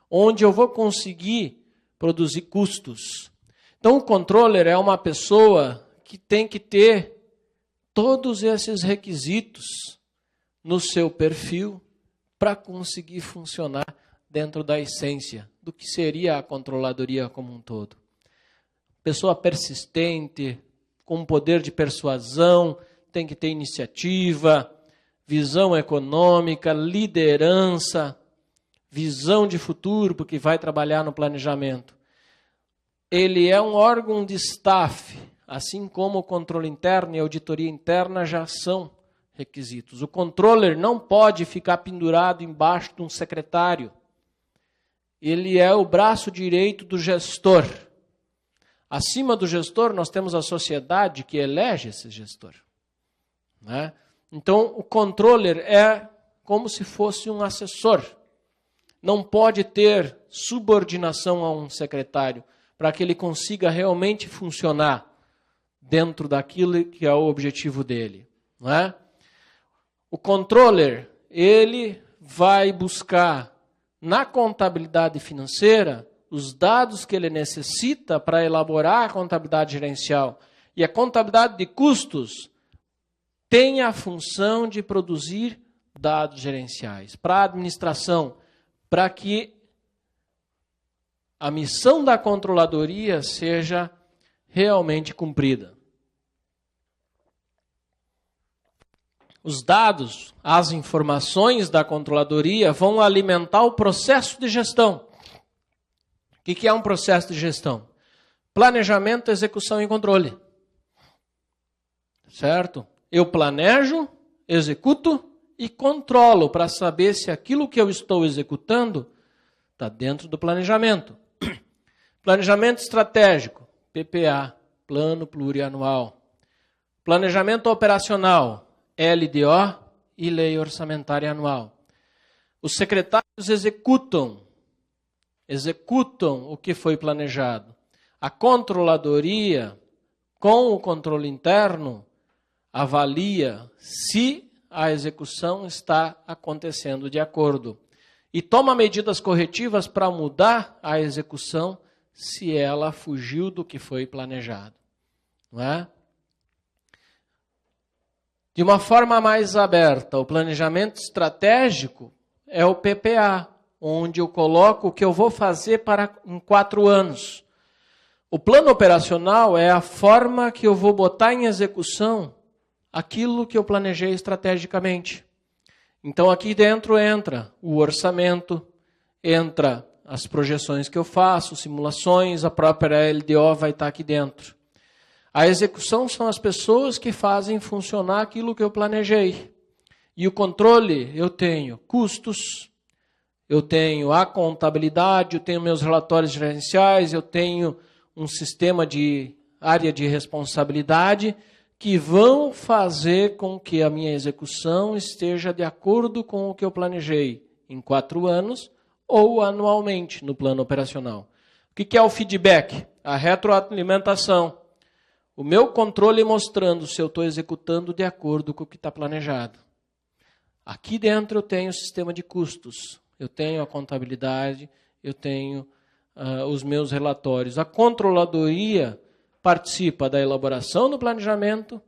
S1: onde eu vou conseguir produzir custos. Então, o controller é uma pessoa que tem que ter todos esses requisitos no seu perfil para conseguir funcionar dentro da essência do que seria a controladoria como um todo. Pessoa persistente, com poder de persuasão, tem que ter iniciativa, visão econômica, liderança, visão de futuro, porque vai trabalhar no planejamento. Ele é um órgão de staff, assim como o controle interno e a auditoria interna já são requisitos. O controller não pode ficar pendurado embaixo de um secretário. ele é o braço direito do gestor. Acima do gestor, nós temos a sociedade que elege esse gestor, né? Então, o controller é como se fosse um assessor. Não pode ter subordinação a um secretário para que ele consiga realmente funcionar dentro daquilo que é o objetivo dele, não é? O controller, ele vai buscar na contabilidade financeira os dados que ele necessita para elaborar a contabilidade gerencial. E a contabilidade de custos tem a função de produzir dados gerenciais para a administração, para que a missão da controladoria seja realmente cumprida. Os dados, as informações da controladoria vão alimentar o processo de gestão. O que é um processo de gestão? Planejamento, execução e controle. Certo? Eu planejo, executo e controlo para saber se aquilo que eu estou executando está dentro do planejamento. Planejamento estratégico, PPA, Plano Plurianual. Planejamento operacional, LDO e Lei Orçamentária Anual. Os secretários executam o que foi planejado. A controladoria, com o controle interno, avalia se a execução está acontecendo de acordo e toma medidas corretivas para mudar a execução se ela fugiu do que foi planejado, não é? De uma forma mais aberta, o planejamento estratégico é o PPA, onde eu coloco o que eu vou fazer em 4 anos. O plano operacional é a forma que eu vou botar em execução aquilo que eu planejei estrategicamente. Então aqui dentro entra o orçamento, entra as projeções que eu faço, simulações, a própria LDO vai estar aqui dentro. A execução são as pessoas que fazem funcionar aquilo que eu planejei. E o controle, eu tenho custos, eu tenho a contabilidade, eu tenho meus relatórios gerenciais, eu tenho um sistema de área de responsabilidade que vão fazer com que a minha execução esteja de acordo com o que eu planejei em 4 anos ou anualmente no plano operacional. O que é o feedback? A retroalimentação. O meu controle mostrando se eu estou executando de acordo com o que está planejado. Aqui dentro eu tenho o sistema de custos, eu tenho a contabilidade, eu tenho os meus relatórios. A controladoria participa da elaboração do planejamento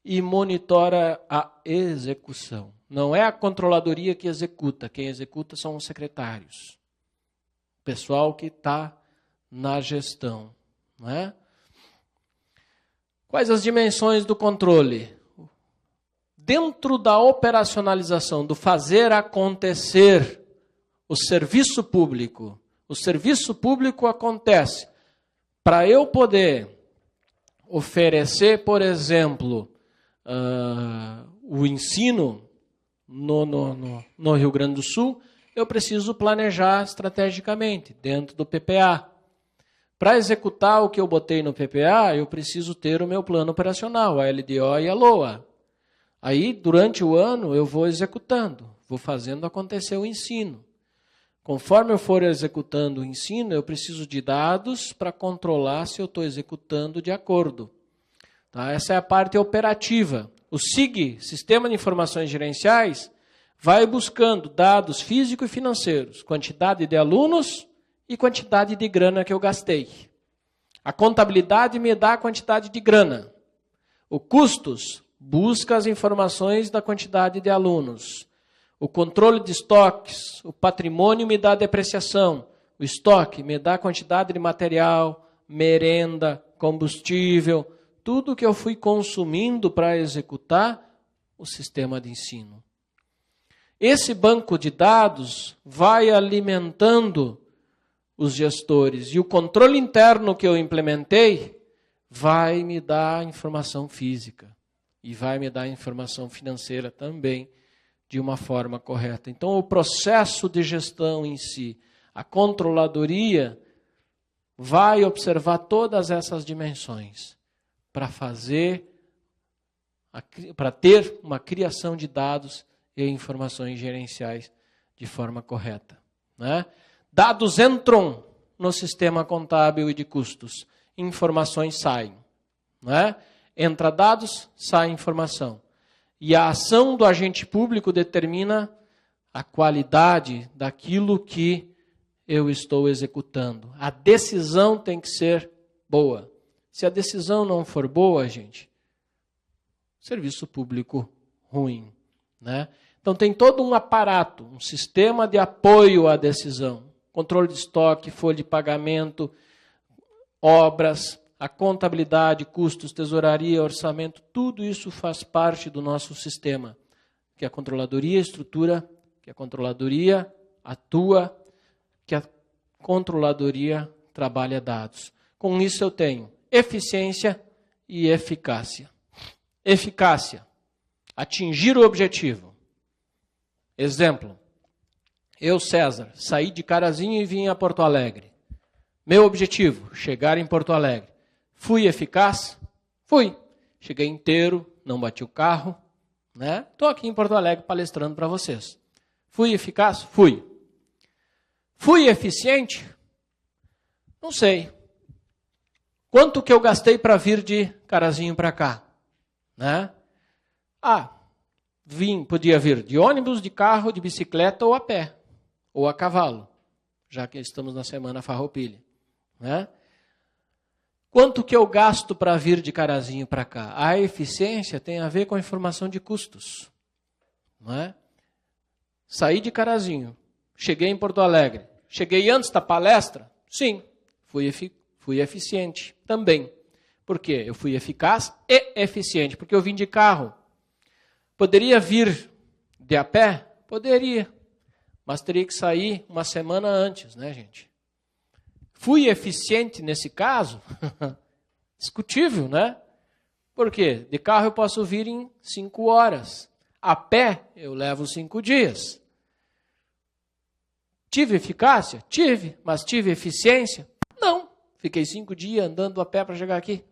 S1: e monitora a execução. Não é a controladoria que executa, quem executa são os secretários. O pessoal que está na gestão, não é? Quais as dimensões do controle? Dentro da operacionalização, do fazer acontecer, o serviço público acontece para eu poder oferecer, por exemplo, o ensino no Rio Grande do Sul, eu preciso planejar estrategicamente dentro do PPA. Para executar o que eu botei no PPA, eu preciso ter o meu plano operacional, a LDO e a LOA. Aí, durante o ano, eu vou executando, vou fazendo acontecer o ensino. Conforme eu for executando o ensino, eu preciso de dados para controlar se eu estou executando de acordo. Tá? Essa é a parte operativa. O SIG, Sistema de Informações Gerenciais, vai buscando dados físicos e financeiros, quantidade de alunos e quantidade de grana que eu gastei. A contabilidade me dá a quantidade de grana. O custos busca as informações da quantidade de alunos. O controle de estoques, o patrimônio me dá a depreciação. O estoque me dá a quantidade de material, merenda, combustível, tudo que eu fui consumindo para executar o sistema de ensino. Esse banco de dados vai alimentando os gestores e o controle interno que eu implementei vai me dar informação física e vai me dar informação financeira também de uma forma correta. Então, o processo de gestão em si, A controladoria vai observar todas essas dimensões para ter uma criação de dados e informações gerenciais de forma correta, né? Dados entram no sistema contábil e de custos, informações saem, né? Entra dados, sai informação. E a ação do agente público determina a qualidade daquilo que eu estou executando. A decisão tem que ser boa. Se a decisão não for boa, gente, serviço público ruim, né? Então tem todo um aparato, um sistema de apoio à decisão. Controle de estoque, folha de pagamento, obras, a contabilidade, custos, tesouraria, orçamento, tudo isso faz parte do nosso sistema. Que a controladoria estrutura, que a controladoria atua, que a controladoria trabalha dados. Com isso eu tenho eficiência e eficácia. Eficácia, atingir o objetivo. Exemplo, eu, César, saí de Carazinho e vim a Porto Alegre. Meu objetivo, chegar em Porto Alegre. Fui eficaz? Fui. Cheguei inteiro, não bati o carro, né? Estou aqui em Porto Alegre palestrando para vocês. Fui eficaz? Fui. Fui eficiente? Não sei. Quanto que eu gastei para vir de Carazinho para cá? Né? Podia vir de ônibus, de carro, de bicicleta ou a pé, ou a cavalo, já que estamos na semana Farroupilha, né? Quanto que eu gasto para vir de Carazinho para cá? A eficiência tem a ver com a informação de custos, não é? Saí de Carazinho, cheguei em Porto Alegre, cheguei antes da palestra? Sim, fui eficiente também. Por quê? Eu fui eficaz e eficiente, porque eu vim de carro. Poderia vir de a pé? Poderia, mas teria que sair uma semana antes, né, gente? Fui eficiente nesse caso? Discutível, né? Por quê? De carro eu posso vir em 5 horas. A pé eu levo 5 dias. Tive eficácia? Tive. Mas tive eficiência? Não. Fiquei 5 dias andando a pé para chegar aqui.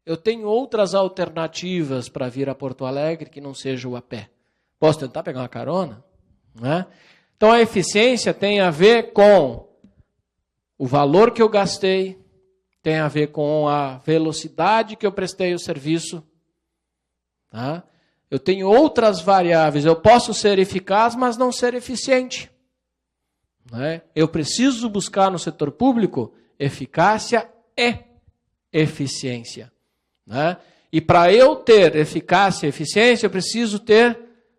S1: Eu tenho outras alternativas para vir a Porto Alegre que não seja o a pé. Posso tentar pegar uma carona? Né? Então a eficiência tem a ver com o valor que eu gastei, tem a ver com a velocidade que eu prestei o serviço. Tá? Eu tenho outras variáveis. Eu posso ser eficaz, mas não ser eficiente. Né? Eu preciso buscar no setor público eficácia e eficiência. Né? E para eu ter eficácia e eficiência, eu preciso ter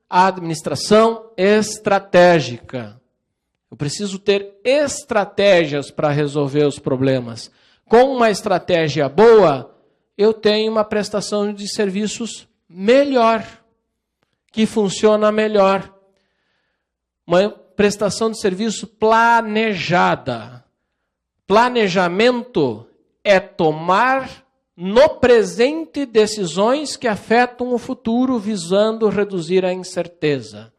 S1: a administração estratégica. Eu preciso ter estratégias para resolver os problemas. Com uma estratégia boa, eu tenho uma prestação de serviços melhor, que funciona melhor. Uma prestação de serviço planejada. Planejamento é tomar no presente decisões que afetam o futuro, visando reduzir a incerteza.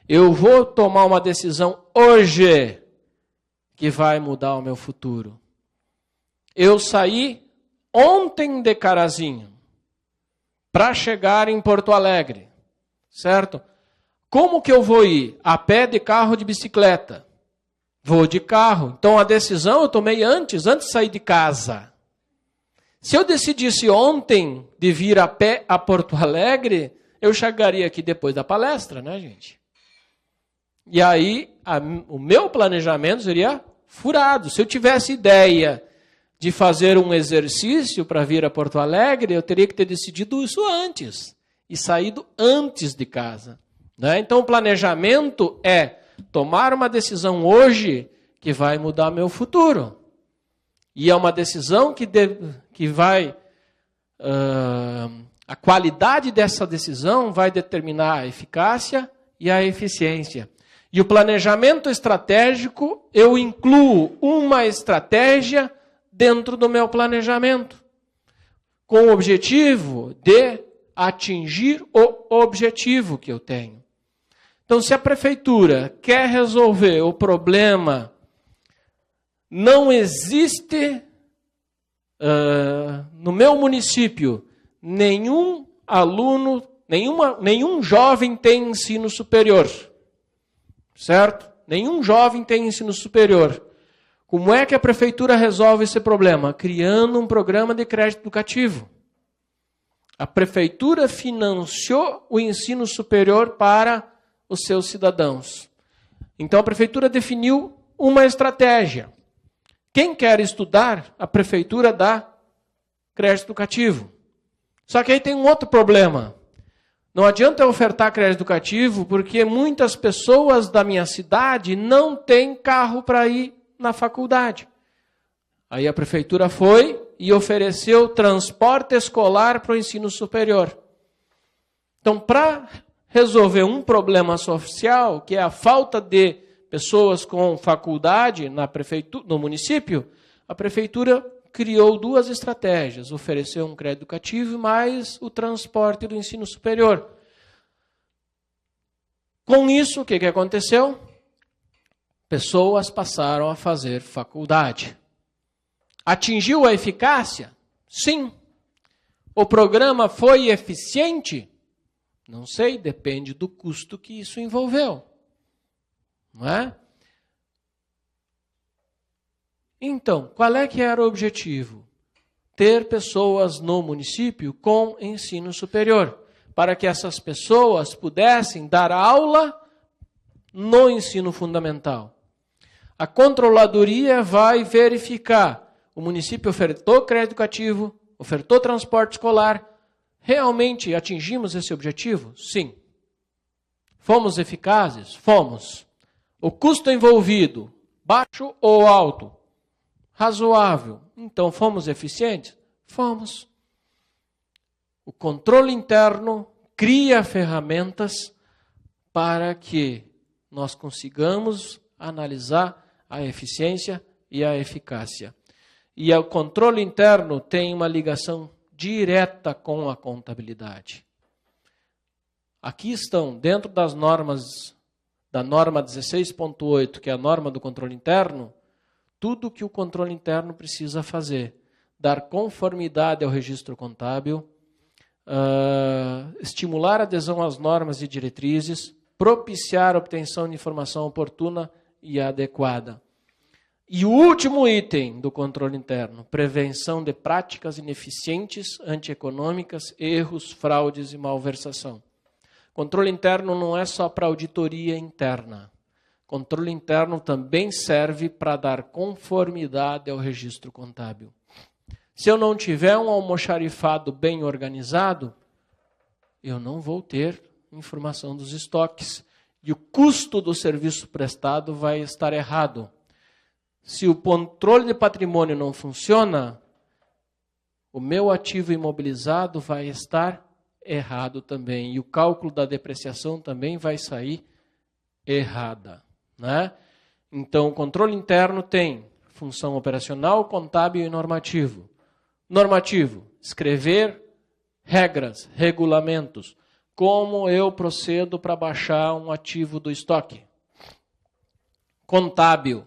S1: Eu vou tomar uma decisão hoje que vai mudar o meu futuro. Eu saí ontem de Carazinho para chegar em Porto Alegre, certo? Como que eu vou ir? A pé, de carro, de bicicleta? Vou de carro. Então a decisão eu tomei antes de sair de casa. Se eu decidisse ontem de vir a pé a Porto Alegre, eu chegaria aqui depois da palestra, né, gente? E aí, o meu planejamento seria furado. Se eu tivesse ideia de fazer um exercício para vir a Porto Alegre, eu teria que ter decidido isso antes e saído antes de casa. Né? Então, o planejamento é tomar uma decisão hoje que vai mudar meu futuro. E é uma decisão que vai... a qualidade dessa decisão vai determinar a eficácia e a eficiência. E o planejamento estratégico, eu incluo uma estratégia dentro do meu planejamento, com o objetivo de atingir o objetivo que eu tenho. Então, se a prefeitura quer resolver o problema não existe no meu município nenhum aluno, nenhum jovem tem ensino superior. Certo? Nenhum jovem tem ensino superior. Como é que a prefeitura resolve esse problema? Criando um programa de crédito educativo. A prefeitura financiou o ensino superior para os seus cidadãos. Então a prefeitura definiu uma estratégia. Quem quer estudar, a prefeitura dá crédito educativo. Só que aí tem um outro problema. Não adianta eu ofertar crédito educativo porque muitas pessoas da minha cidade não têm carro para ir na faculdade. Aí a prefeitura foi e ofereceu transporte escolar para o ensino superior. Então, para resolver um problema social, que é a falta de pessoas com faculdade no município, a prefeitura criou duas estratégias. Ofereceu um crédito educativo mais o transporte do ensino superior. Com isso, o que aconteceu? Pessoas passaram a fazer faculdade. Atingiu a eficácia? Sim. O programa foi eficiente? Não sei, depende do custo que isso envolveu. Não é? Então, qual é que era o objetivo? Ter pessoas no município com ensino superior, para que essas pessoas pudessem dar aula no ensino fundamental. A controladoria vai verificar. O município ofertou crédito educativo, ofertou transporte escolar. Realmente atingimos esse objetivo? Sim. Fomos eficazes? Fomos. O custo envolvido, baixo ou alto? Razoável. Então, fomos eficientes? Fomos. O controle interno cria ferramentas para que nós consigamos analisar a eficiência e a eficácia. E o controle interno tem uma ligação direta com a contabilidade. Aqui estão, dentro das normas, da norma 16.8, que é a norma do controle interno, tudo que o controle interno precisa fazer. Dar conformidade ao registro contábil, estimular a adesão às normas e diretrizes, propiciar a obtenção de informação oportuna e adequada. E o último item do controle interno, prevenção de práticas ineficientes, antieconômicas, erros, fraudes e malversação. Controle interno não é só para auditoria interna. Controle interno também serve para dar conformidade ao registro contábil. Se eu não tiver um almoxarifado bem organizado, eu não vou ter informação dos estoques. E o custo do serviço prestado vai estar errado. Se o controle de patrimônio não funciona, o meu ativo imobilizado vai estar errado também. E o cálculo da depreciação também vai sair errada. Né? Então, o controle interno tem função operacional, contábil e normativo. Normativo, escrever regras, regulamentos. Como eu procedo para baixar um ativo do estoque. Contábil,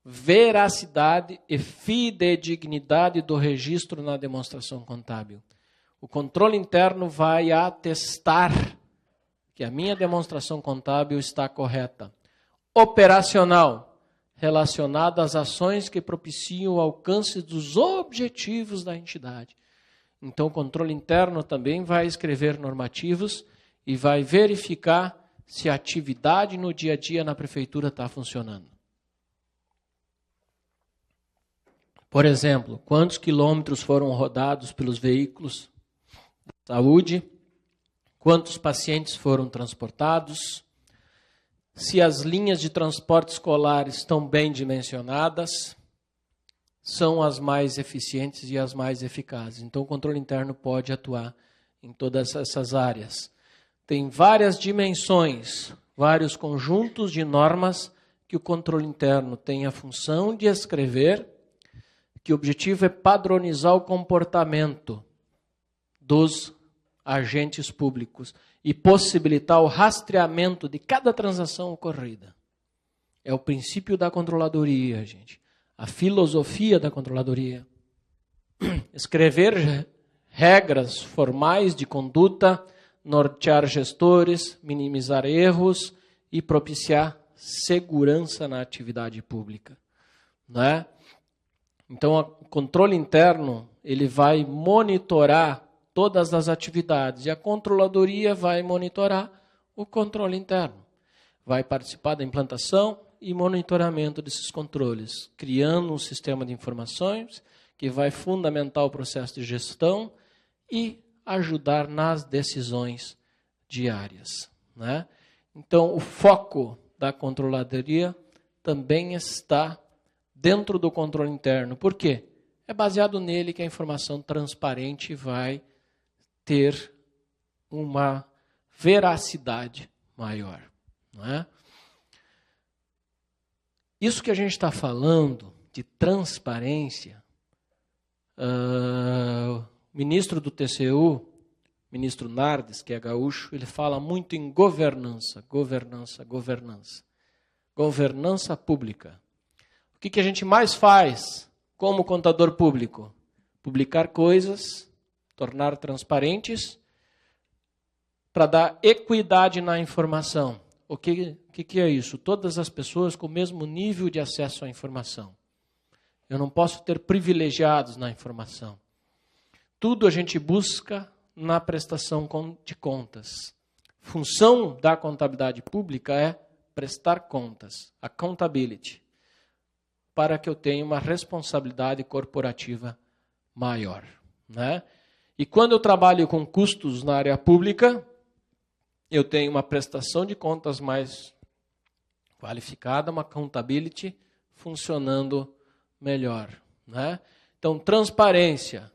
S1: veracidade e fidedignidade do registro na demonstração contábil. O controle interno vai atestar que a minha demonstração contábil está correta. Operacional, relacionado às ações que propiciam o alcance dos objetivos da entidade. Então, o controle interno também vai escrever normativos e vai verificar se a atividade no dia a dia na prefeitura está funcionando. Por exemplo, quantos quilômetros foram rodados pelos veículos de saúde? Quantos pacientes foram transportados? Se as linhas de transporte escolar estão bem dimensionadas, são as mais eficientes e as mais eficazes. Então, o controle interno pode atuar em todas essas áreas. Tem várias dimensões, vários conjuntos de normas que o controle interno tem a função de escrever, que o objetivo é padronizar o comportamento dos agentes públicos e possibilitar o rastreamento de cada transação ocorrida. É o princípio da controladoria, gente. A filosofia da controladoria. Escrever regras formais de conduta, nortear gestores, minimizar erros e propiciar segurança na atividade pública. Né? Então, o controle interno ele vai monitorar todas as atividades e a controladoria vai monitorar o controle interno. Vai participar da implantação e monitoramento desses controles, criando um sistema de informações que vai fundamentar o processo de gestão e ajudar nas decisões diárias. Né? Então, o foco da controladoria também está dentro do controle interno. Por quê? É baseado nele que a informação transparente vai ter uma veracidade maior. Não é? Isso que a gente está falando de transparência, o ministro do TCU, ministro Nardes, que é gaúcho, ele fala muito em governança, governança, governança. Governança pública. O que a gente mais faz como contador público? Publicar coisas, tornar transparentes, para dar equidade na informação. O que é isso? Todas as pessoas com o mesmo nível de acesso à informação. Eu não posso ter privilegiados na informação. Tudo a gente busca na prestação de contas. Função da contabilidade pública é prestar contas, accountability, para que eu tenha uma responsabilidade corporativa maior. Né? E quando eu trabalho com custos na área pública, eu tenho uma prestação de contas mais qualificada, uma accountability funcionando melhor. Né? Então, transparência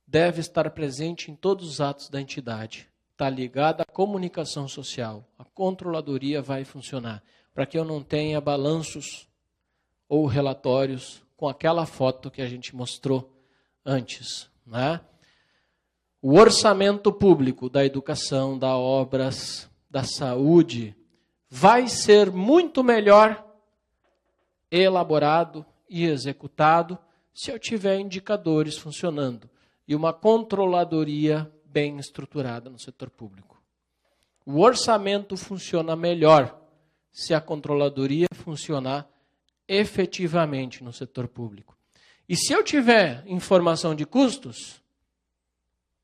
S1: deve estar presente em todos os atos da entidade. Está ligada à comunicação social. A controladoria vai funcionar para que eu não tenha balanços ou relatórios com aquela foto que a gente mostrou antes. Né? O orçamento público da educação, das obras, da saúde, vai ser muito melhor elaborado e executado se eu tiver indicadores funcionando e uma controladoria bem estruturada no setor público. O orçamento funciona melhor se a controladoria funcionar efetivamente no setor público. E se eu tiver informação de custos,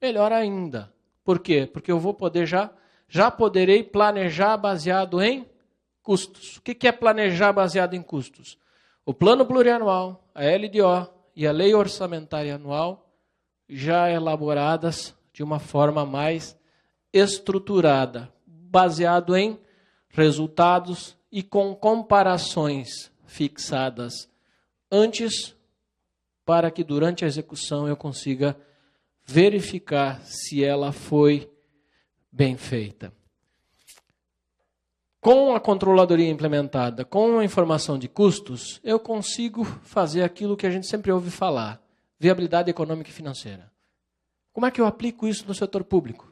S1: melhor ainda. Por quê? Porque eu vou poder já poderei planejar baseado em custos. O que é planejar baseado em custos? O plano plurianual, a LDO e a lei orçamentária anual já elaboradas de uma forma mais estruturada, baseado em resultados e com comparações fixadas antes, para que durante a execução eu consiga verificar se ela foi bem feita. Com a controladoria implementada, com a informação de custos, eu consigo fazer aquilo que a gente sempre ouve falar, viabilidade econômica e financeira. Como é que eu aplico isso no setor público?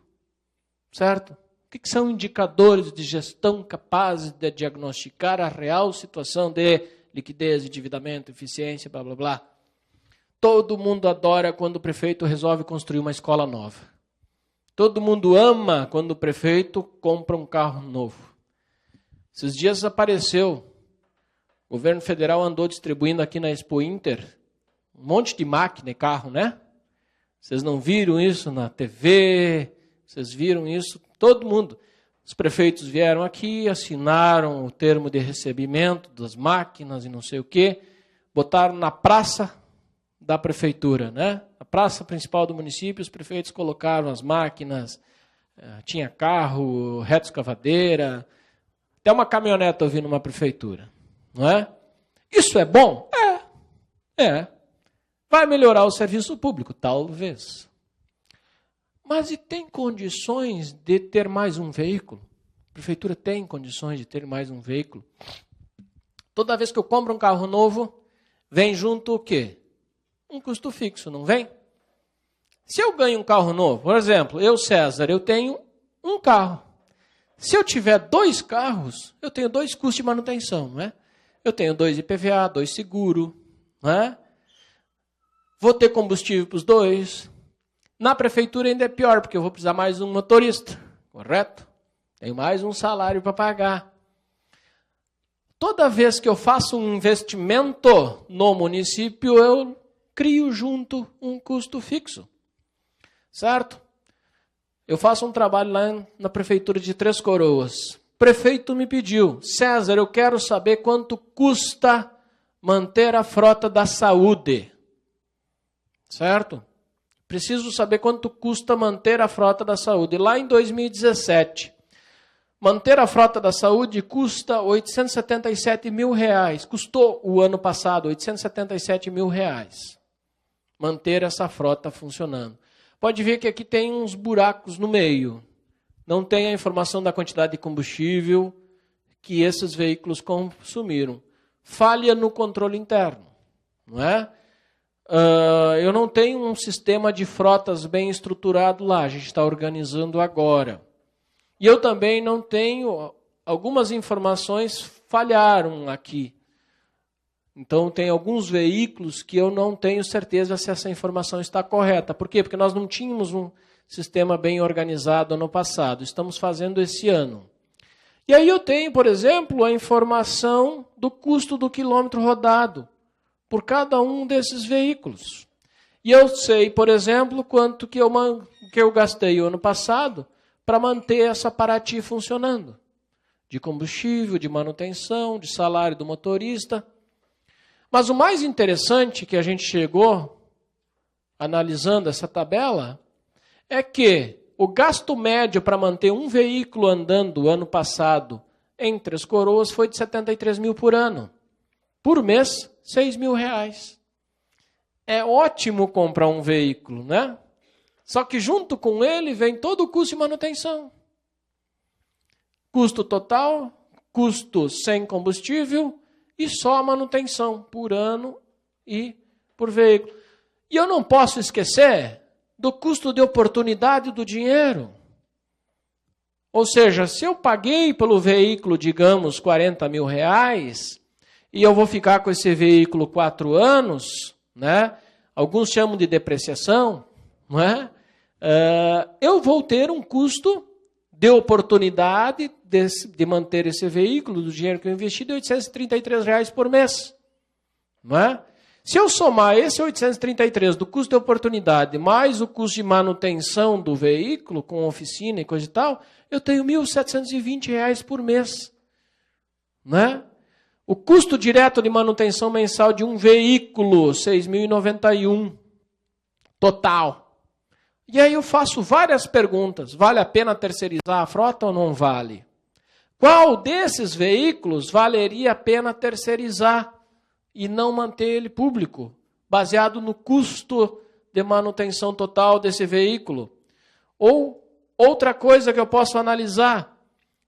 S1: Certo? O que são indicadores de gestão capazes de diagnosticar a real situação de liquidez, endividamento, eficiência, blá, blá, blá? Todo mundo adora quando o prefeito resolve construir uma escola nova. Todo mundo ama quando o prefeito compra um carro novo. Esses dias apareceu, o governo federal andou distribuindo aqui na Expo Inter um monte de máquina e carro, né? Vocês não viram isso na TV? Vocês viram isso? Todo mundo. Os prefeitos vieram aqui, assinaram o termo de recebimento das máquinas e não sei o quê, botaram na praça da prefeitura, né? A praça principal do município, os prefeitos colocaram as máquinas, tinha carro, retroescavadeira, até uma caminhonete eu vi numa prefeitura, não é? Isso é bom? É. Vai melhorar o serviço público? Talvez. Mas e tem condições de ter mais um veículo? A prefeitura tem condições de ter mais um veículo? Toda vez que eu compro um carro novo, vem junto o quê? Um custo fixo, não vem? Se eu ganho um carro novo, por exemplo, eu, César, eu tenho um carro. Se eu tiver 2 carros, eu tenho 2 custos de manutenção, não é? Eu tenho 2 IPVA, 2 seguro, não é? Vou ter combustível para os 2. Na prefeitura ainda é pior, porque eu vou precisar mais um motorista, correto? Tenho mais um salário para pagar. Toda vez que eu faço um investimento no município, eu crio junto um custo fixo, certo? Eu faço um trabalho lá na prefeitura de Três Coroas. O prefeito me pediu, César, eu quero saber quanto custa manter a frota da saúde. Certo? Preciso saber quanto custa manter a frota da saúde. Lá em 2017, manter a frota da saúde custa R$877 mil. Custou o ano passado R$877 mil. Manter essa frota funcionando. Pode ver que aqui tem uns buracos no meio. Não tem a informação da quantidade de combustível que esses veículos consumiram. Falha no controle interno, não é? Eu não tenho um sistema de frotas bem estruturado lá. A gente está organizando agora. E eu também não tenho... Algumas informações falharam aqui. Então, tem alguns veículos que eu não tenho certeza se essa informação está correta. Por quê? Porque nós não tínhamos um sistema bem organizado ano passado. Estamos fazendo esse ano. E aí eu tenho, por exemplo, a informação do custo do quilômetro rodado por cada um desses veículos. E eu sei, por exemplo, quanto que eu gastei o ano passado para manter essa Paraty funcionando. De combustível, de manutenção, de salário do motorista. Mas o mais interessante que a gente chegou, analisando essa tabela, é que o gasto médio para manter um veículo andando ano passado em Três Coroas foi de 73 mil por ano. Por mês, 6 mil reais. É ótimo comprar um veículo, né? Só que junto com ele vem todo o custo de manutenção. Custo total, custo sem combustível e só a manutenção por ano e por veículo. E eu não posso esquecer do custo de oportunidade do dinheiro. Ou seja, se eu paguei pelo veículo, digamos, 40 mil reais, e eu vou ficar com esse veículo 4 anos, né? Alguns chamam de depreciação, não é? Eu vou ter um custo de oportunidade de manter esse veículo, do dinheiro que eu investi, de R$833 por mês. Não é? Se eu somar esse 833 do custo de oportunidade mais o custo de manutenção do veículo, com oficina e coisa e tal, eu tenho R$1.720 por mês. Não é? O custo direto de manutenção mensal de um veículo, R$6.091 total. E aí eu faço várias perguntas. Vale a pena terceirizar a frota ou não vale? Qual desses veículos valeria a pena terceirizar e não manter ele público, baseado no custo de manutenção total desse veículo? Ou outra coisa que eu posso analisar,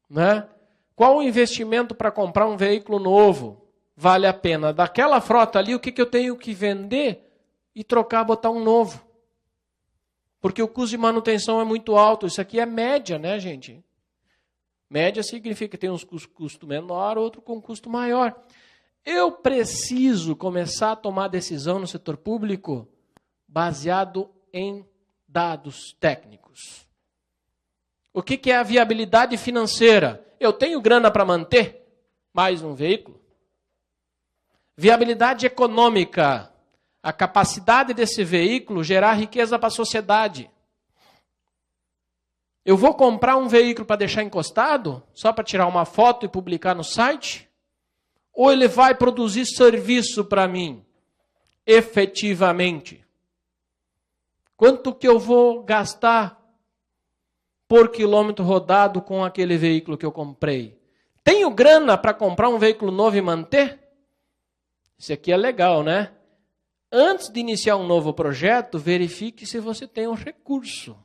S1: né? Qual o investimento para comprar um veículo novo vale a pena? Daquela frota ali, o que eu tenho que vender e trocar, botar um novo? Porque o custo de manutenção é muito alto. Isso aqui é média, né, gente? Média significa que tem uns custo menor, outro com custo maior. Eu preciso começar a tomar decisão no setor público baseado em dados técnicos. O que é a viabilidade financeira? Eu tenho grana para manter mais um veículo? Viabilidade econômica. A capacidade desse veículo gerar riqueza para a sociedade. Eu vou comprar um veículo para deixar encostado, só para tirar uma foto e publicar no site? Ou ele vai produzir serviço para mim, efetivamente? Quanto que eu vou gastar por quilômetro rodado com aquele veículo que eu comprei? Tenho grana para comprar um veículo novo e manter? Isso aqui é legal, né? Antes de iniciar um novo projeto, verifique se você tem um recurso.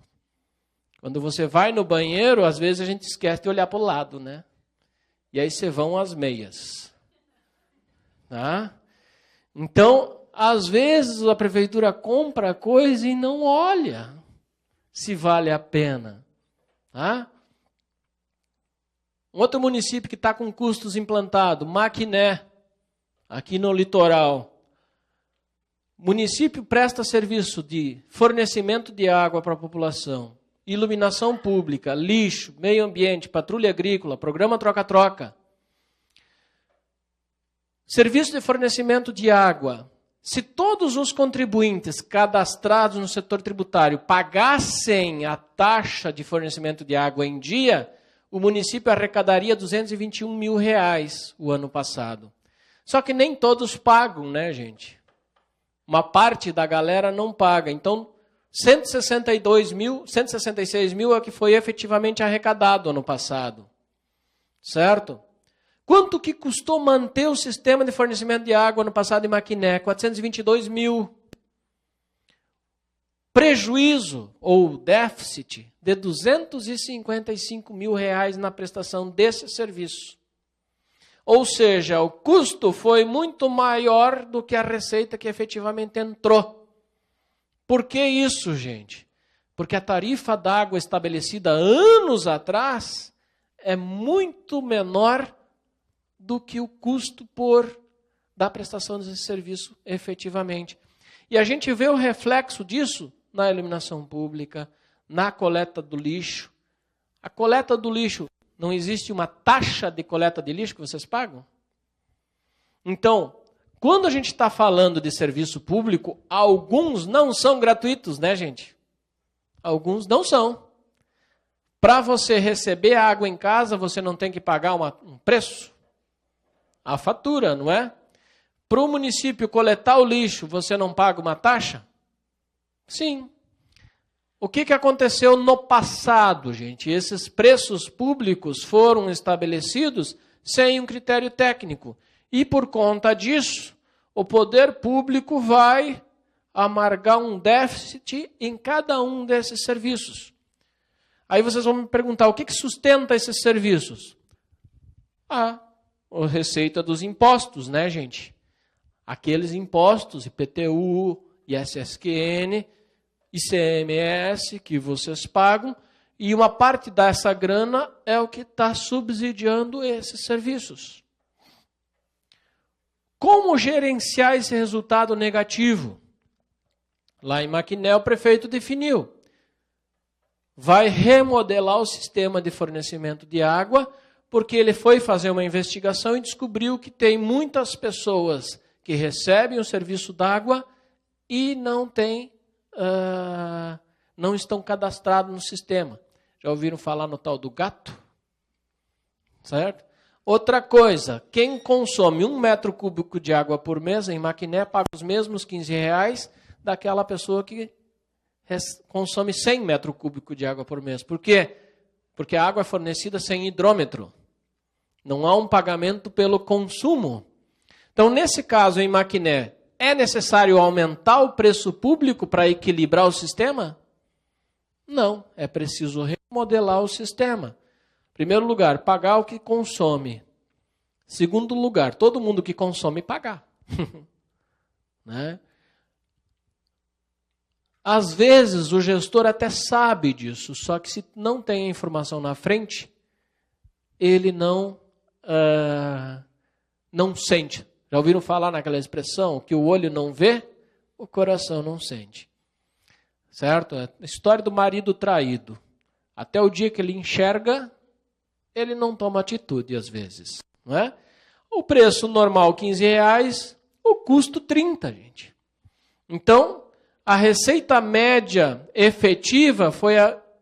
S1: Quando você vai no banheiro, às vezes a gente esquece de olhar para o lado, né? E aí você vão às meias. Tá? Então, às vezes a prefeitura compra coisa e não olha se vale a pena. Tá? Um outro município que está com custos implantados, Maquiné, aqui no litoral. O município presta serviço de fornecimento de água para a população, iluminação pública, lixo, meio ambiente, patrulha agrícola, programa troca-troca. Serviço de fornecimento de água. Se todos os contribuintes cadastrados no setor tributário pagassem a taxa de fornecimento de água em dia, o município arrecadaria R$221 mil o ano passado. Só que nem todos pagam, né, gente? Uma parte da galera não paga. Então, 166 mil é o que foi efetivamente arrecadado ano passado. Certo? Quanto que custou manter o sistema de fornecimento de água no passado em Maquiné? 422 mil. Prejuízo ou déficit de R$255 mil na prestação desse serviço. Ou seja, o custo foi muito maior do que a receita que efetivamente entrou. Por que isso, gente? Porque a tarifa d'água estabelecida anos atrás é muito menor do que o custo da prestação desse serviço efetivamente. E a gente vê o reflexo disso na iluminação pública, na coleta do lixo. A coleta do lixo, não existe uma taxa de coleta de lixo que vocês pagam? Então, quando a gente está falando de serviço público, alguns não são gratuitos, né, gente? Alguns não são. Para você receber a água em casa, você não tem que pagar um preço? A fatura, não é? Para o município coletar o lixo, você não paga uma taxa? Sim. O que aconteceu no passado, gente? Esses preços públicos foram estabelecidos sem um critério técnico. E por conta disso, o poder público vai amargar um déficit em cada um desses serviços. Aí vocês vão me perguntar, o que sustenta esses serviços? A receita dos impostos, né, gente? Aqueles impostos, IPTU, ISSQN, ICMS, que vocês pagam, e uma parte dessa grana é o que está subsidiando esses serviços. Como gerenciar esse resultado negativo? Lá em Maquiné, o prefeito definiu. Vai remodelar o sistema de fornecimento de água, porque ele foi fazer uma investigação e descobriu que tem muitas pessoas que recebem o serviço d'água e não estão cadastrados no sistema. Já ouviram falar no tal do gato? Certo? Outra coisa, quem consome 1 metro cúbico de água por mês em Maquiné paga os mesmos R$15 daquela pessoa que consome 100 metros cúbicos de água por mês. Por quê? Porque a água é fornecida sem hidrômetro. Não há um pagamento pelo consumo. Então, nesse caso, em Maquiné, é necessário aumentar o preço público para equilibrar o sistema? Não, é preciso remodelar o sistema. Primeiro lugar, pagar o que consome. Segundo lugar, todo mundo que consome pagar. Né? Às vezes, o gestor até sabe disso, só que se não tem a informação na frente, ele não sente. Já ouviram falar naquela expressão que o olho não vê, o coração não sente. Certo? A história do marido traído. Até o dia que ele enxerga, ele não toma atitude às vezes. Não é? O preço normal R$15, o custo 30, gente. Então, a receita média efetiva foi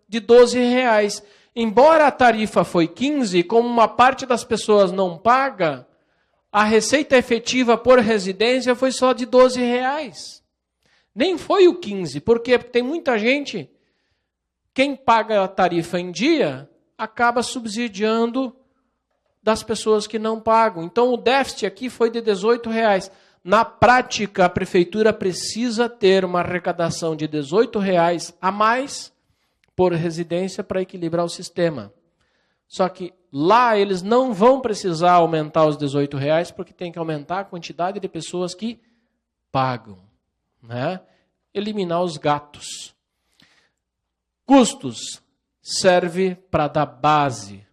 S1: de R$12. Embora a tarifa foi 15, como uma parte das pessoas não paga, a receita efetiva por residência foi só de R$12. Nem foi o 15. Por quê? Porque tem muita gente, quem paga a tarifa em dia, acaba subsidiando das pessoas que não pagam. Então o déficit aqui foi de R$18. Na prática, a prefeitura precisa ter uma arrecadação de R$18 a mais por residência para equilibrar o sistema. Só que lá eles não vão precisar aumentar os R$18 porque tem que aumentar a quantidade de pessoas que pagam. Né? Eliminar os gatos. Custos serve para dar base.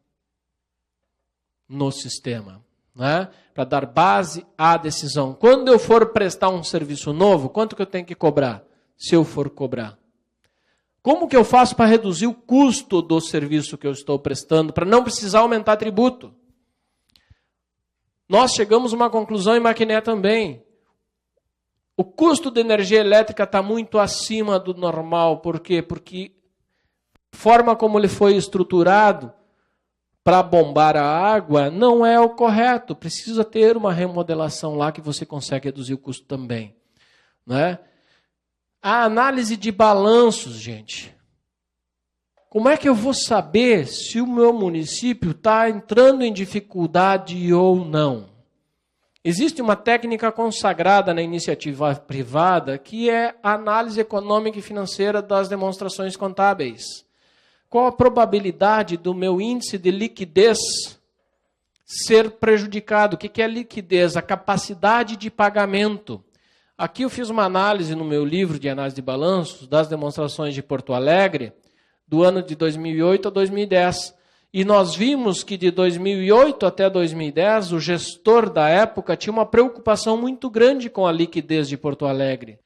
S1: no sistema, né? Para dar base à decisão. Quando eu for prestar um serviço novo, quanto que eu tenho que cobrar? Se eu for cobrar. Como que eu faço para reduzir o custo do serviço que eu estou prestando, para não precisar aumentar tributo? Nós chegamos a uma conclusão em Maquiné também. O custo de energia elétrica está muito acima do normal. Por quê? Porque a forma como ele foi estruturado para bombar a água não é o correto. Precisa ter uma remodelação lá que você consegue reduzir o custo também, né? A análise de balanços, gente. Como é que eu vou saber se o meu município está entrando em dificuldade ou não? Existe uma técnica consagrada na iniciativa privada que é a análise econômica e financeira das demonstrações contábeis. Qual a probabilidade do meu índice de liquidez ser prejudicado? O que é liquidez? A capacidade de pagamento. Aqui eu fiz uma análise no meu livro de análise de balanços das demonstrações de Porto Alegre do ano de 2008 a 2010. E nós vimos que de 2008 até 2010, o gestor da época tinha uma preocupação muito grande com a liquidez de Porto Alegre.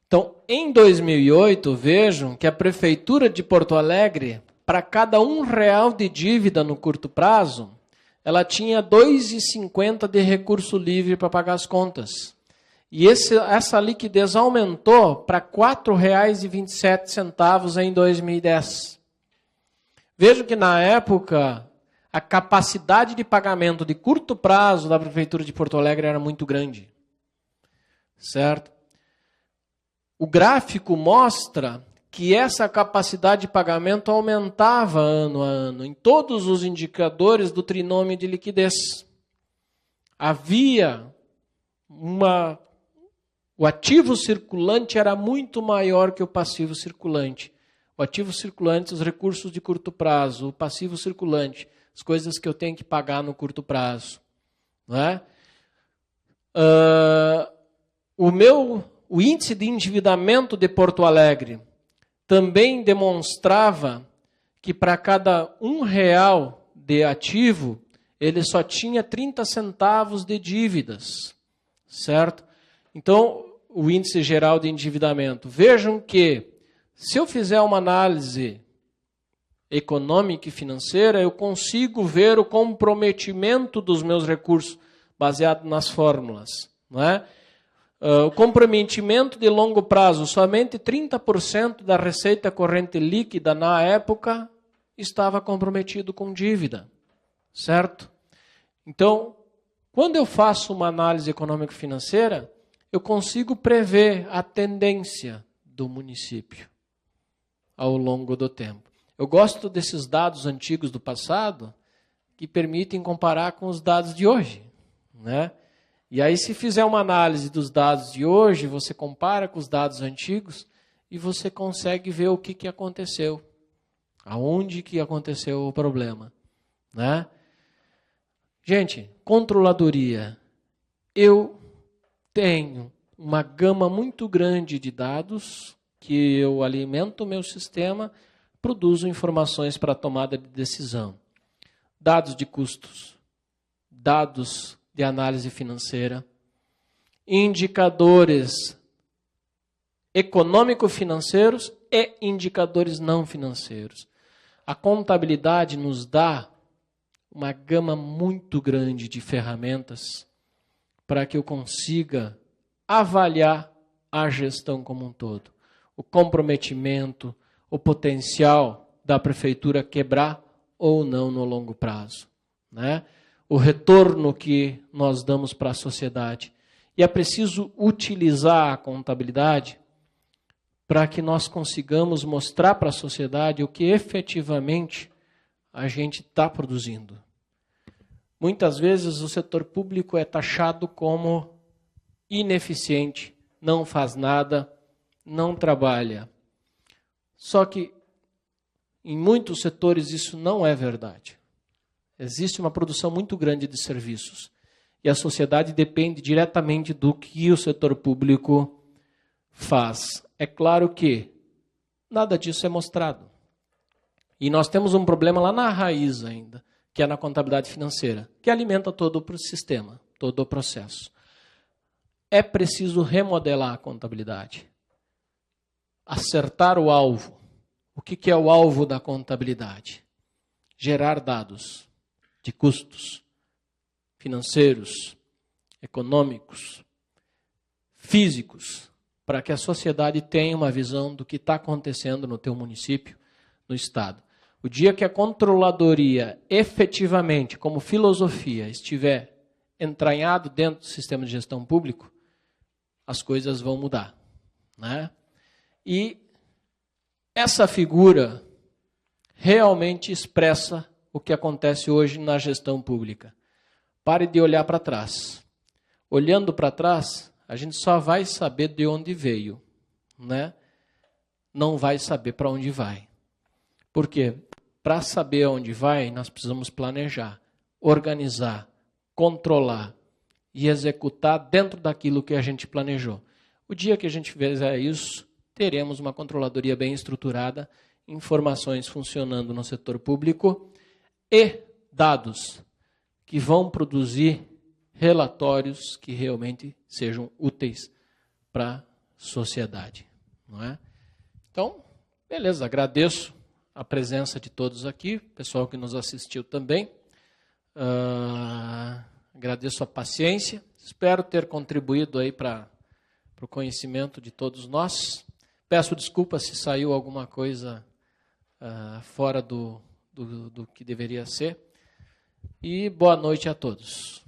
S1: Então, em 2008, vejam que a Prefeitura de Porto Alegre, para cada R$1 de dívida no curto prazo, ela tinha R$ 2,50 de recurso livre para pagar as contas. E essa liquidez aumentou para R$ 4,27 em 2010. Vejam que na época a capacidade de pagamento de curto prazo da Prefeitura de Porto Alegre era muito grande. Certo? O gráfico mostra que essa capacidade de pagamento aumentava ano a ano em todos os indicadores do trinômio de liquidez. Havia o ativo circulante era muito maior que o passivo circulante. O ativo circulante, os recursos de curto prazo. O passivo circulante, as coisas que eu tenho que pagar no curto prazo. Não é? O índice de endividamento de Porto Alegre também demonstrava que para cada R$1 de ativo, ele só tinha 30 centavos de dívidas. Certo? Então, o índice geral de endividamento. Vejam que, se eu fizer uma análise econômica e financeira, eu consigo ver o comprometimento dos meus recursos baseado nas fórmulas. Não é? O comprometimento de longo prazo, somente 30% da receita corrente líquida na época estava comprometido com dívida. Certo? Então, quando eu faço uma análise econômico-financeira, eu consigo prever a tendência do município ao longo do tempo. Eu gosto desses dados antigos do passado que permitem comparar com os dados de hoje, né? E aí, se fizer uma análise dos dados de hoje, você compara com os dados antigos e você consegue ver o que aconteceu, aonde que aconteceu o problema, né? Gente, controladoria. Eu tenho uma gama muito grande de dados que eu alimento o meu sistema, produzo informações para a tomada de decisão. Dados de custos, dados de análise financeira, indicadores econômico-financeiros e indicadores não financeiros. A contabilidade nos dá uma gama muito grande de ferramentas para que eu consiga avaliar a gestão como um todo. O comprometimento, o potencial da prefeitura quebrar ou não no longo prazo, né? O retorno que nós damos para a sociedade. E é preciso utilizar a contabilidade para que nós consigamos mostrar para a sociedade o que efetivamente a gente está produzindo. Muitas vezes o setor público é taxado como ineficiente, não faz nada, não trabalha. Só que em muitos setores isso não é verdade. Existe uma produção muito grande de serviços e a sociedade depende diretamente do que o setor público faz. É claro que nada disso é mostrado. E nós temos um problema lá na raiz ainda, que é na contabilidade financeira, que alimenta todo o sistema, todo o processo. É preciso remodelar a contabilidade, acertar o alvo. O que é o alvo da contabilidade? Gerar dados de custos financeiros, econômicos, físicos, para que a sociedade tenha uma visão do que está acontecendo no teu município, no estado. O dia que a controladoria efetivamente, como filosofia, estiver entranhado dentro do sistema de gestão público, as coisas vão mudar, né? E essa figura realmente expressa o que acontece hoje na gestão pública. Pare de olhar para trás. Olhando para trás, a gente só vai saber de onde veio, né? Não vai saber para onde vai. Por quê? Para saber aonde vai, nós precisamos planejar, organizar, controlar e executar dentro daquilo que a gente planejou. O dia que a gente fizer isso, teremos uma controladoria bem estruturada, informações funcionando no setor público e dados que vão produzir relatórios que realmente sejam úteis para a sociedade, não é? Então, beleza, agradeço a presença de todos aqui, pessoal que nos assistiu também. Agradeço a paciência, espero ter contribuído aí para o conhecimento de todos nós. Peço desculpa se saiu alguma coisa fora do que deveria ser. E boa noite a todos.